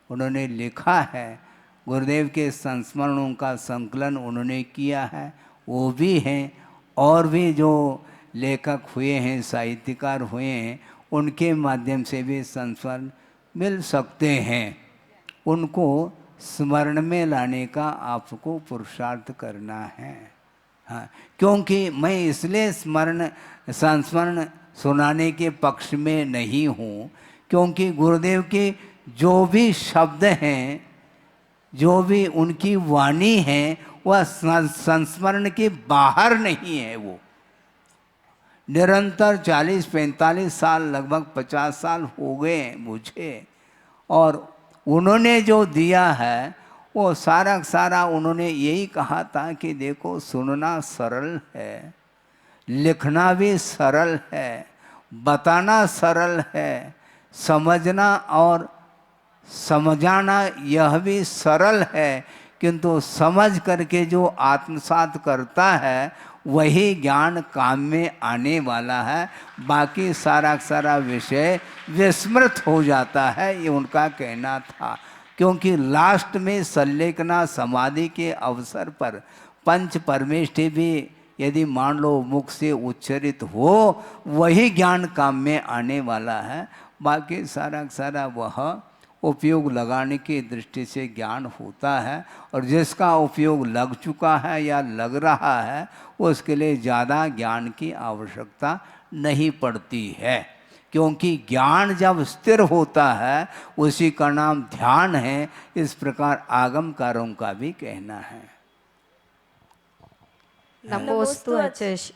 उन्होंने लिखा है। गुरुदेव के संस्मरणों का संकलन उन्होंने किया है, वो भी हैं। और भी जो लेखक हुए हैं, साहित्यकार हुए हैं, उनके माध्यम से भी संस्मरण मिल सकते हैं। उनको स्मरण में लाने का आपको पुरुषार्थ करना है। हाँ, क्योंकि मैं इसलिए संस्मरण सुनाने के पक्ष में नहीं हूँ, क्योंकि गुरुदेव के जो भी शब्द हैं, जो भी उनकी वाणी है, वह संस्मरण के बाहर नहीं है। वो निरंतर 40-45 साल, लगभग 50 साल हो गए मुझे, और उन्होंने जो दिया है वो सारा सारा उन्होंने यही कहा था कि देखो, सुनना सरल है, लिखना भी सरल है, बताना सरल है, समझना और समझाना यह भी सरल है, किंतु समझ करके जो आत्मसात करता है वही ज्ञान काम में आने वाला है। बाकी सारा सारा विषय विस्मृत हो जाता है, ये उनका कहना था। क्योंकि लास्ट में संलेखना समाधि के अवसर पर पंच परमेष्ठि भी यदि मान लो मुख से उच्चरित हो, वही ज्ञान काम में आने वाला है। बाकी सारा सारा वह उपयोग लगाने की दृष्टि से ज्ञान होता है, और जिसका उपयोग लग चुका है या लग रहा है, उसके लिए ज़्यादा ज्ञान की आवश्यकता नहीं पड़ती है। क्योंकि ज्ञान जब स्थिर होता है उसी का नाम ध्यान है। इस प्रकार आगमकारों का भी कहना है। नमोस्तु आचार्य।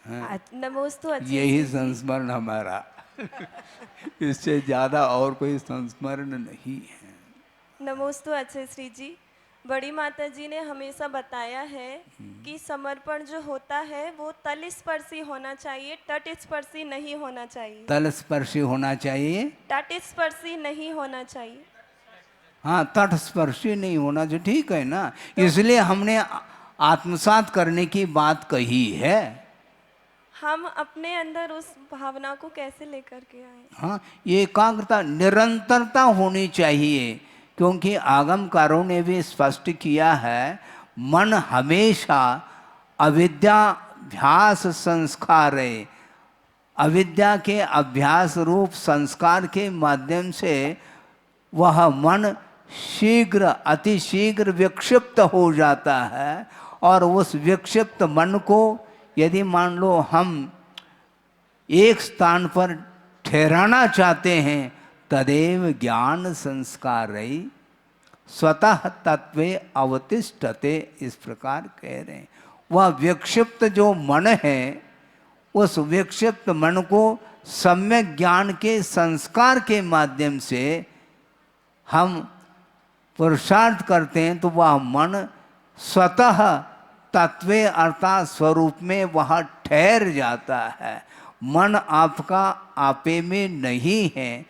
हाँ, नमोस्तु आचार्य। यही संस्मरण हमारा। इससे ज़्यादा और कोई संस्मरण नहीं है। नमोस्तु आचार्य श्री जी। बड़ी माता जी ने हमेशा बताया है कि समर्पण जो होता है वो तल स्पर्शी होना चाहिए, तट स्पर्शी नहीं होना चाहिए। तल स्पर्शी होना चाहिए, तट स्पर्शी नहीं होना चाहिए। हाँ, तट स्पर्शी नहीं होना जो ठीक है ना। इसलिए हमने आत्मसात करने की बात कही है। हम अपने अंदर उस भावना को कैसे लेकर के आए? हाँ, ये एकाग्रता, निरंतरता होनी चाहिए। क्योंकि आगमकारों ने भी स्पष्ट किया है, मन हमेशा अविद्याभ्यास संस्कार है, अविद्या के अभ्यास रूप संस्कार के माध्यम से वह मन शीघ्र अतिशीघ्र विक्षिप्त हो जाता है। और उस विक्षिप्त मन को यदि मान लो हम एक स्थान पर ठहराना चाहते हैं, तदेव ज्ञान संस्कार रही स्वतः तत्वे अवतिष्ठते, इस प्रकार कह रहे हैं। वह विक्षिप्त जो मन है, उस विक्षिप्त मन को सम्यक ज्ञान के संस्कार के माध्यम से हम पुरुषार्थ करते हैं, तो वह मन स्वतः तत्वे अर्थात स्वरूप में वह ठहर जाता है। मन आपका आपे में नहीं है,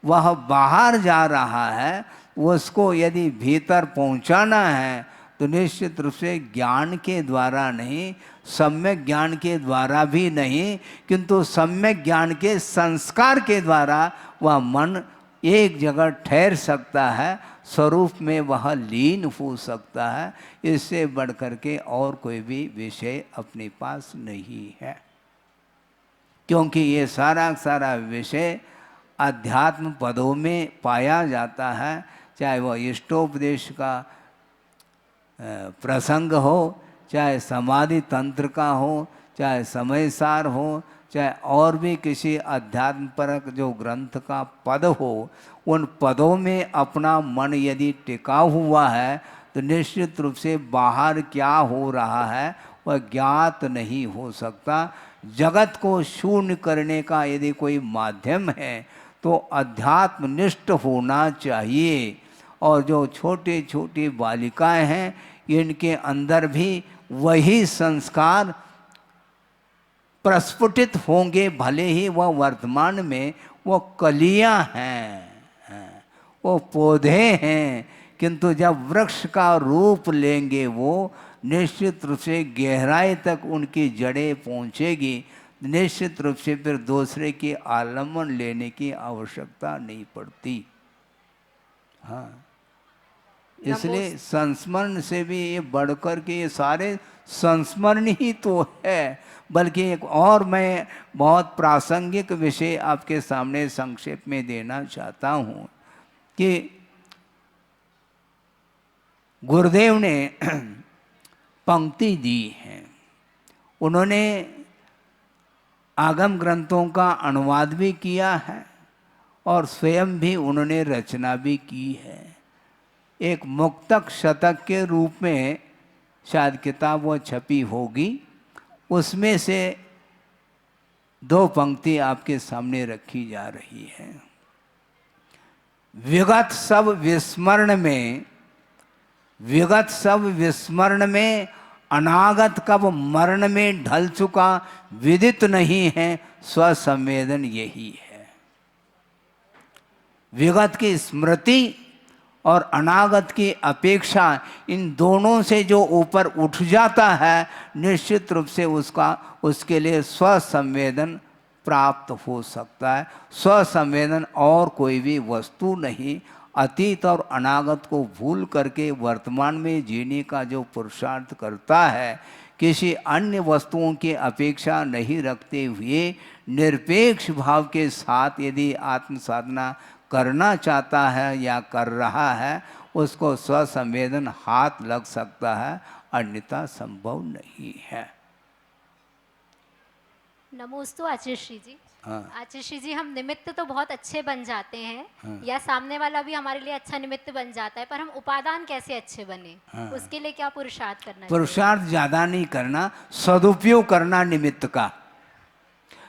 वह बाहर जा रहा है। उसको यदि भीतर पहुंचाना है तो निश्चित रूप से ज्ञान के द्वारा नहीं, सम्यक ज्ञान के द्वारा भी नहीं, किंतु सम्यक ज्ञान के संस्कार के द्वारा वह मन एक जगह ठहर सकता है, स्वरूप में वह लीन हो सकता है। इससे बढ़कर के और कोई भी विषय अपने पास नहीं है, क्योंकि ये सारा सारा विषय अध्यात्म पदों में पाया जाता है। चाहे वह इष्टोपदेश का प्रसंग हो, चाहे समाधि तंत्र का हो, चाहे समय सार हो, चाहे और भी किसी अध्यात्म परक जो ग्रंथ का पद हो, उन पदों में अपना मन यदि टिका हुआ है तो निश्चित रूप से बाहर क्या हो रहा है वह ज्ञात नहीं हो सकता। जगत को शून्य करने का यदि कोई माध्यम है तो अध्यात्मनिष्ठ होना चाहिए। और जो छोटे छोटी बालिकाएं हैं, इनके अंदर भी वही संस्कार प्रस्फुटित होंगे, भले ही वह वर्तमान में वो कलियां हैं, वो पौधे हैं, किंतु जब वृक्ष का रूप लेंगे वो निश्चित रूप से गहराई तक उनकी जड़ें पहुंचेगी। निश्चित रूप से फिर दूसरे की आलम्बन लेने की आवश्यकता नहीं पड़ती। हाँ, इसलिए संस्मरण से भी ये बढ़कर के ये सारे संस्मरण ही तो है। बल्कि एक और मैं बहुत प्रासंगिक विषय आपके सामने संक्षेप में देना चाहता हूँ कि गुरुदेव ने पंक्ति दी है, उन्होंने आगम ग्रंथों का अनुवाद भी किया है और स्वयं भी उन्होंने रचना भी की है। एक मुक्तक शतक के रूप में शायद किताब वो छपी होगी, उसमें से दो पंक्ति आपके सामने रखी जा रही है। विगत सब विस्मरण में अनागत कब मरण में ढल चुका विदित नहीं है, स्वसंवेदन यही है। विगत की स्मृति और अनागत की अपेक्षा, इन दोनों से जो ऊपर उठ जाता है निश्चित रूप से उसके लिए स्वसंवेदन प्राप्त हो सकता है। स्वसंवेदन और कोई भी वस्तु नहीं, अतीत और अनागत को भूल करके वर्तमान में जीने का जो पुरुषार्थ करता है, किसी अन्य वस्तुओं की अपेक्षा नहीं रखते हुए निरपेक्ष भाव के साथ यदि आत्म साधना करना चाहता है या कर रहा है, उसको स्वसंवेदन हाथ लग सकता है, अन्यथा संभव नहीं है। नमोस्तु आचार्य श्री जी। हाँ। आचार्य श्री जी, हम निमित्त तो बहुत अच्छे बन जाते हैं, हाँ। या सामने वाला भी हमारे लिए अच्छा निमित्त बन जाता है, पर हम उपादान कैसे अच्छे बने, हाँ। उसके लिए क्या पुरुषार्थ करना? पुरुषार्थ ज्यादा नहीं करना, सदुपयोग करना निमित्त का।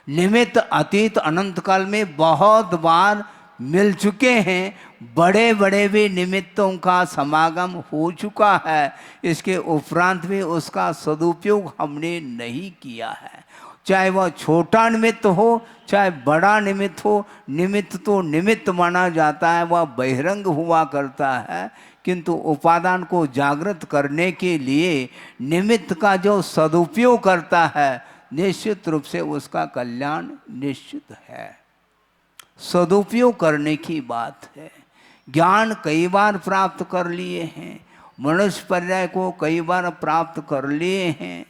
निमित्त अतीत अनंत काल में बहुत बार मिल चुके हैं, बड़े बड़े भी निमित्तों का समागम हो चुका है, इसके उपरांत भी उसका सदुपयोग हमने नहीं किया है। चाहे वह छोटा निमित्त हो चाहे बड़ा निमित्त हो, निमित्त तो निमित्त माना जाता है, वह बहिरंग हुआ करता है, किंतु उपादान को जागृत करने के लिए निमित्त का जो सदुपयोग करता है निश्चित रूप से उसका कल्याण निश्चित है। सदुपयोग करने की बात है। ज्ञान कई बार प्राप्त कर लिए हैं, मनुष्य पर्याय को कई बार प्राप्त कर लिए हैं,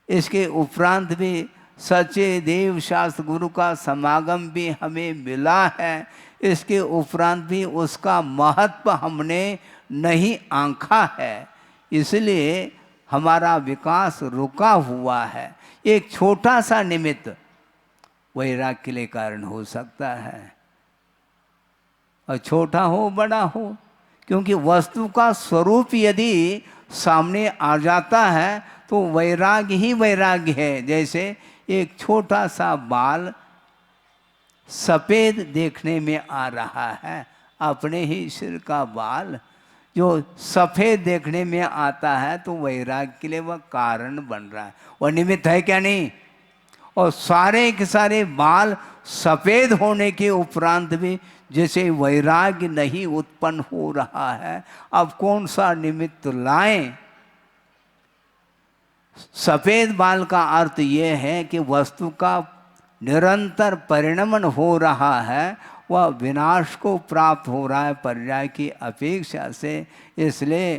इसके उपरांत भी सच्चे देव शास्त्र गुरु का समागम भी हमें मिला है। इसके उपरांत भी उसका महत्व हमने नहीं आंका है, इसलिए हमारा विकास रुका हुआ है। एक छोटा सा निमित्त वैराग्य के लिए कारण हो सकता है, और छोटा हो बड़ा हो, क्योंकि वस्तु का स्वरूप यदि सामने आ जाता है तो वैराग्य ही वैराग्य है। जैसे एक छोटा सा बाल सफ़ेद देखने में आ रहा है, अपने ही सिर का बाल जो सफ़ेद देखने में आता है, तो वैराग्य के लिए वह कारण बन रहा है, वह निमित्त है क्या नहीं। और सारे के सारे बाल सफ़ेद होने के उपरांत भी जैसे वैराग्य नहीं उत्पन्न हो रहा है, अब कौन सा निमित्त लाएं। सफ़ेद बाल का अर्थ ये है कि वस्तु का निरंतर परिणमन हो रहा है, वह विनाश को प्राप्त हो रहा है पर्याय की अपेक्षा से। इसलिए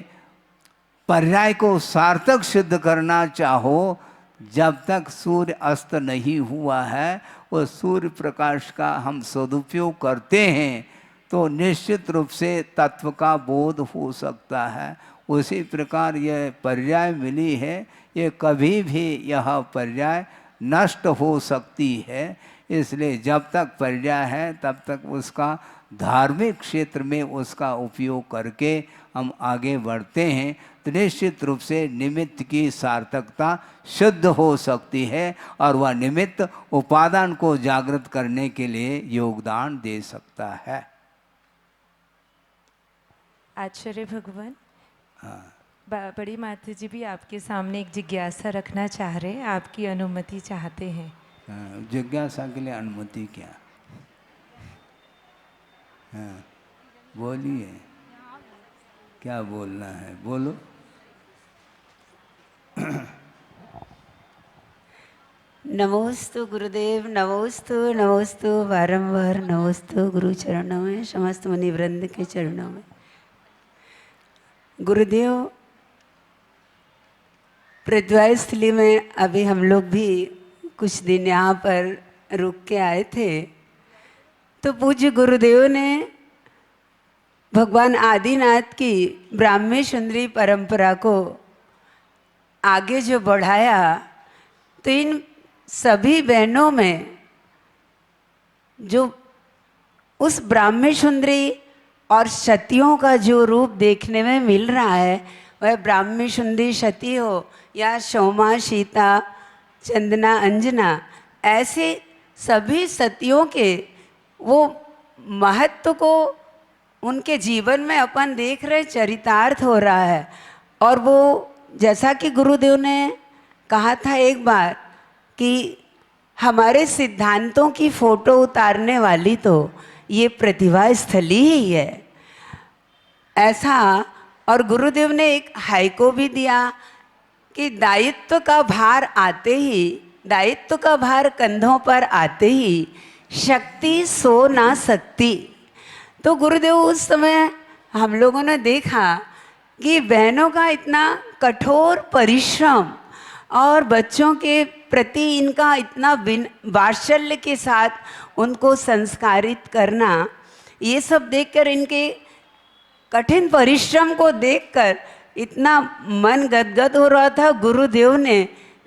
पर्याय को सार्थक सिद्ध करना चाहो, जब तक सूर्य अस्त नहीं हुआ है, वो सूर्य प्रकाश का हम सदुपयोग करते हैं तो निश्चित रूप से तत्व का बोध हो सकता है। उसी प्रकार यह पर्याय मिली है, ये कभी भी यह पर्याय नष्ट हो सकती है। इसलिए जब तक पर्याय है तब तक उसका धार्मिक क्षेत्र में उसका उपयोग करके हम आगे बढ़ते हैं, तो निश्चित रूप से निमित्त की सार्थकता शुद्ध हो सकती है और वह निमित्त उपादान को जागृत करने के लिए योगदान दे सकता है। आचार्य भगवान, हाँ, बड़ी माता जी भी आपके सामने एक जिज्ञासा रखना चाह रहे हैं, आपकी अनुमति चाहते हैं। जिज्ञासा के लिए अनुमति क्या? हाँ, बोलिए, क्या बोलना है, बोलो। नमोस्तु गुरुदेव, नमोस्तु नमोस्तु, बारंबार नमोस्तु गुरु चरणों में, समस्त मुनि वृंद के चरणों में। गुरुदेव, प्रद्वाय स्थली में अभी हम लोग भी कुछ दिन यहाँ पर रुक के आए थे, तो पूज्य गुरुदेव ने भगवान आदिनाथ की ब्राह्मी सुंदरी परंपरा को आगे जो बढ़ाया, तो इन सभी बहनों में जो उस ब्राह्मी सुंदरी और सतियों का जो रूप देखने में मिल रहा है, वह ब्राह्मी सुंदरी सती हो या सोमा, सीता, चंदना, अंजना, ऐसे सभी सतियों के वो महत्व को उनके जीवन में अपन देख रहे चरितार्थ हो रहा है। और वो जैसा कि गुरुदेव ने कहा था एक बार कि हमारे सिद्धांतों की फोटो उतारने वाली तो ये प्रतिभा स्थली ही है, ऐसा। और गुरुदेव ने एक हाइको भी दिया कि दायित्व का भार आते ही, दायित्व का भार कंधों पर आते ही शक्ति सो ना सकती। तो गुरुदेव उस समय हम लोगों ने देखा कि बहनों का इतना कठोर परिश्रम और बच्चों के प्रति इनका इतना वात्सल्य के साथ उनको संस्कारित करना, ये सब देखकर, इनके कठिन परिश्रम को देखकर इतना मन गदगद हो रहा था। गुरुदेव ने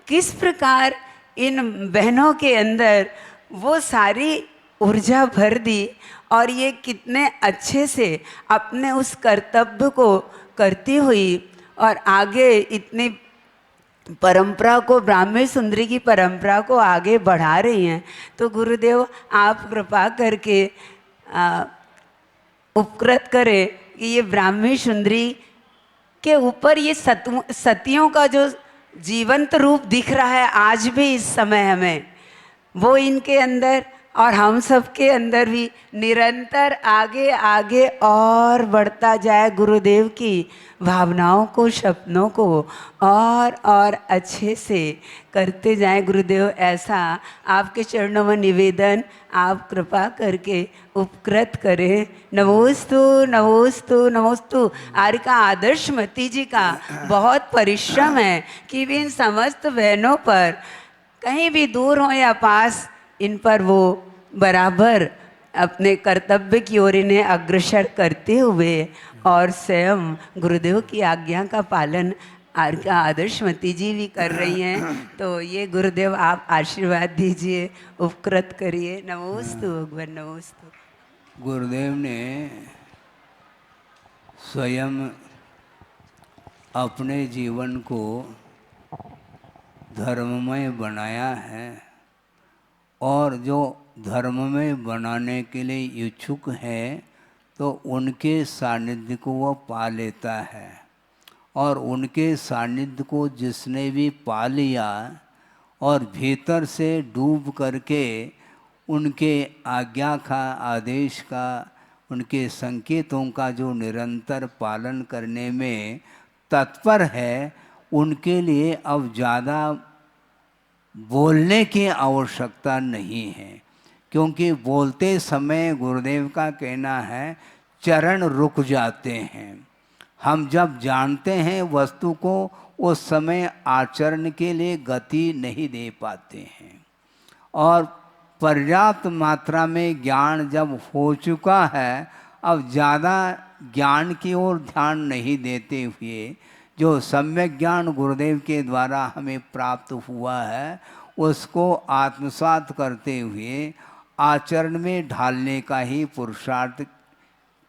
किस प्रकार इन बहनों के अंदर वो सारी ऊर्जा भर दी और ये कितने अच्छे से अपने उस कर्तव्य को करती हुई और आगे इतनी परंपरा को, ब्राह्मी सुंदरी की परंपरा को आगे बढ़ा रही हैं। तो गुरुदेव आप कृपा करके उपकृत करें कि ये ब्राह्मी सुंदरी के ऊपर ये सतियों का जो जीवंत रूप दिख रहा है आज भी इस समय हमें, वो इनके अंदर और हम सबके अंदर भी निरंतर आगे आगे और बढ़ता जाए, गुरुदेव की भावनाओं को, सपनों को और अच्छे से करते जाए गुरुदेव। ऐसा आपके चरणों में निवेदन, आप कृपा करके उपकृत करें। नमोस्तु नमोस्तु नमोस्तु। आरिका आदर्शमती जी का बहुत परिश्रम है कि इन समस्त बहनों पर, कहीं भी दूर हो या पास, इन पर वो बराबर अपने कर्तव्य की ओर इन्हें अग्रसर करते हुए और स्वयं गुरुदेव की आज्ञा का पालन आदर्शमती जी भी कर रही हैं। तो ये गुरुदेव आप आशीर्वाद दीजिए, उपकृत करिए। नमोस्तु भगवान, नमोस्तु। गुरुदेव ने स्वयं अपने जीवन को धर्ममय बनाया है, और जो धर्ममय बनाने के लिए इच्छुक है तो उनके सानिध्य को वह पा लेता है। और उनके सानिध्य को जिसने भी पा लिया और भीतर से डूब करके उनके आज्ञा का, आदेश का, उनके संकेतों का जो निरंतर पालन करने में तत्पर है, उनके लिए अब ज़्यादा बोलने की आवश्यकता नहीं है। क्योंकि बोलते समय गुरुदेव का कहना है चरण रुक जाते हैं। हम जब जानते हैं वस्तु को, उस समय आचरण के लिए गति नहीं दे पाते हैं। और पर्याप्त मात्रा में ज्ञान जब हो चुका है, अब ज़्यादा ज्ञान की ओर ध्यान नहीं देते हुए जो सम्यक ज्ञान गुरुदेव के द्वारा हमें प्राप्त हुआ है, उसको आत्मसात करते हुए आचरण में ढालने का ही पुरुषार्थ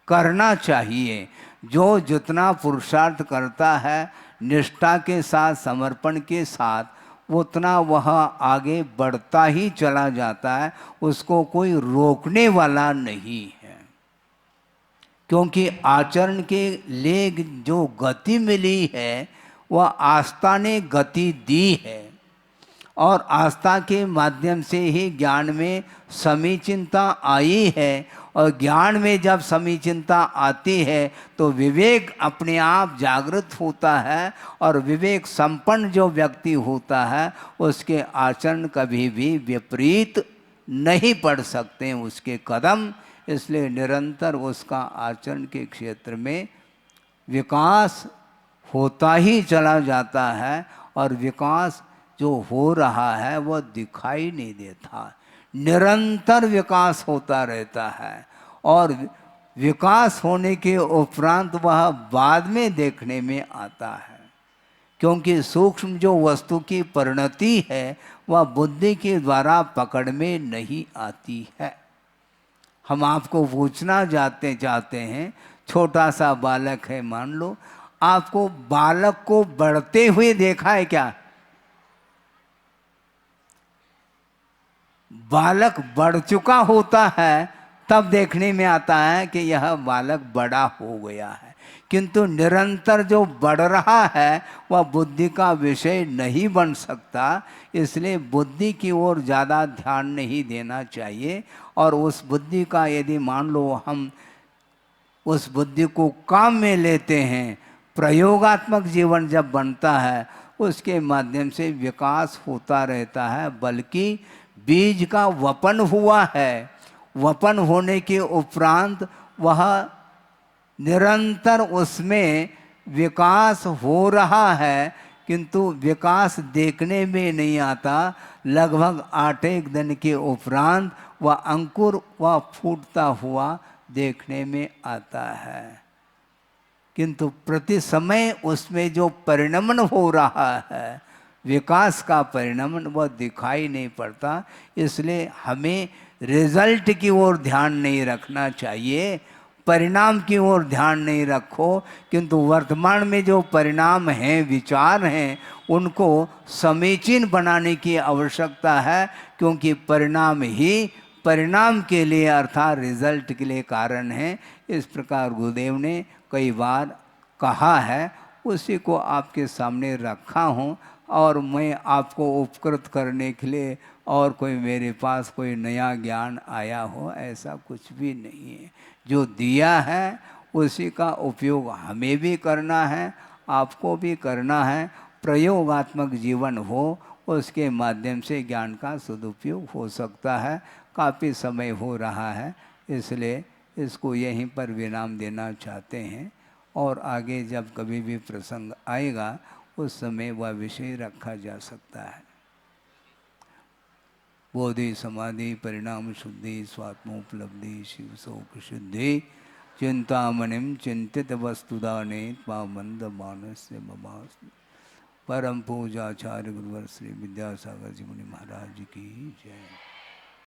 करना चाहिए। जो जितना पुरुषार्थ करता है निष्ठा के साथ, समर्पण के साथ, उतना वह आगे बढ़ता ही चला जाता है, उसको कोई रोकने वाला नहीं है। क्योंकि आचरण के लिए जो गति मिली है वह आस्था ने गति दी है, और आस्था के माध्यम से ही ज्ञान में समीचीनता आई है। और ज्ञान में जब समीचीनता आती है तो विवेक अपने आप जागृत होता है, और विवेक संपन्न जो व्यक्ति होता है उसके आचरण कभी भी विपरीत नहीं पड़ सकते उसके कदम। इसलिए निरंतर उसका आचरण के क्षेत्र में विकास होता ही चला जाता है, और विकास जो हो रहा है वह दिखाई नहीं देता। निरंतर विकास होता रहता है, और विकास होने के उपरांत वह बाद में देखने में आता है। क्योंकि सूक्ष्म जो वस्तु की परिणति है वह बुद्धि के द्वारा पकड़ में नहीं आती है। हम आपको पूछना चाहते हैं, छोटा सा बालक है मान लो, आपको बालक को बढ़ते हुए देखा है क्या? बालक बढ़ चुका होता है तब देखने में आता है कि यह बालक बड़ा हो गया है। किंतु निरंतर जो बढ़ रहा है वह बुद्धि का विषय नहीं बन सकता। इसलिए बुद्धि की ओर ज़्यादा ध्यान नहीं देना चाहिए, और उस बुद्धि का यदि मान लो हम उस बुद्धि को काम में लेते हैं, प्रयोगात्मक जीवन जब बनता है उसके माध्यम से विकास होता रहता है। बल्कि बीज का वपन हुआ है, वपन होने के उपरांत वह निरंतर उसमें विकास हो रहा है, किंतु विकास देखने में नहीं आता। लगभग 8 दिन के उपरांत वह अंकुर वह फूटता हुआ देखने में आता है। किंतु प्रति समय उसमें जो परिणमन हो रहा है, विकास का परिणमन, वह दिखाई नहीं पड़ता। इसलिए हमें रिजल्ट की ओर ध्यान नहीं रखना चाहिए, परिणाम की ओर ध्यान नहीं रखो। किंतु वर्तमान में जो परिणाम हैं, विचार हैं, उनको समीचीन बनाने की आवश्यकता है। क्योंकि परिणाम ही परिणाम के लिए अर्थात रिजल्ट के लिए कारण है। इस प्रकार गुरुदेव ने कई बार कहा है, उसी को आपके सामने रखा हूँ। और मैं आपको उपकृत करने के लिए और कोई मेरे पास कोई नया ज्ञान आया हो, ऐसा कुछ भी नहीं है। जो दिया है उसी का उपयोग हमें भी करना है, आपको भी करना है। प्रयोगात्मक जीवन हो, उसके माध्यम से ज्ञान का सदुपयोग हो सकता है। काफ़ी समय हो रहा है, इसलिए इसको यहीं पर विराम देना चाहते हैं और आगे जब कभी भी प्रसंग आएगा उस समय वह विषय रखा जा सकता है। बोधि समाधि परिणाम शुद्धि स्वात्मोपलब्धि शिव शोक शुद्धि चिंतामणिम चिंतित वस्तुदाने पामंद मानस्य ममास। परम पूजाचार्य गुरुवर श्री विद्यासागर जी मुनि महाराज की जय।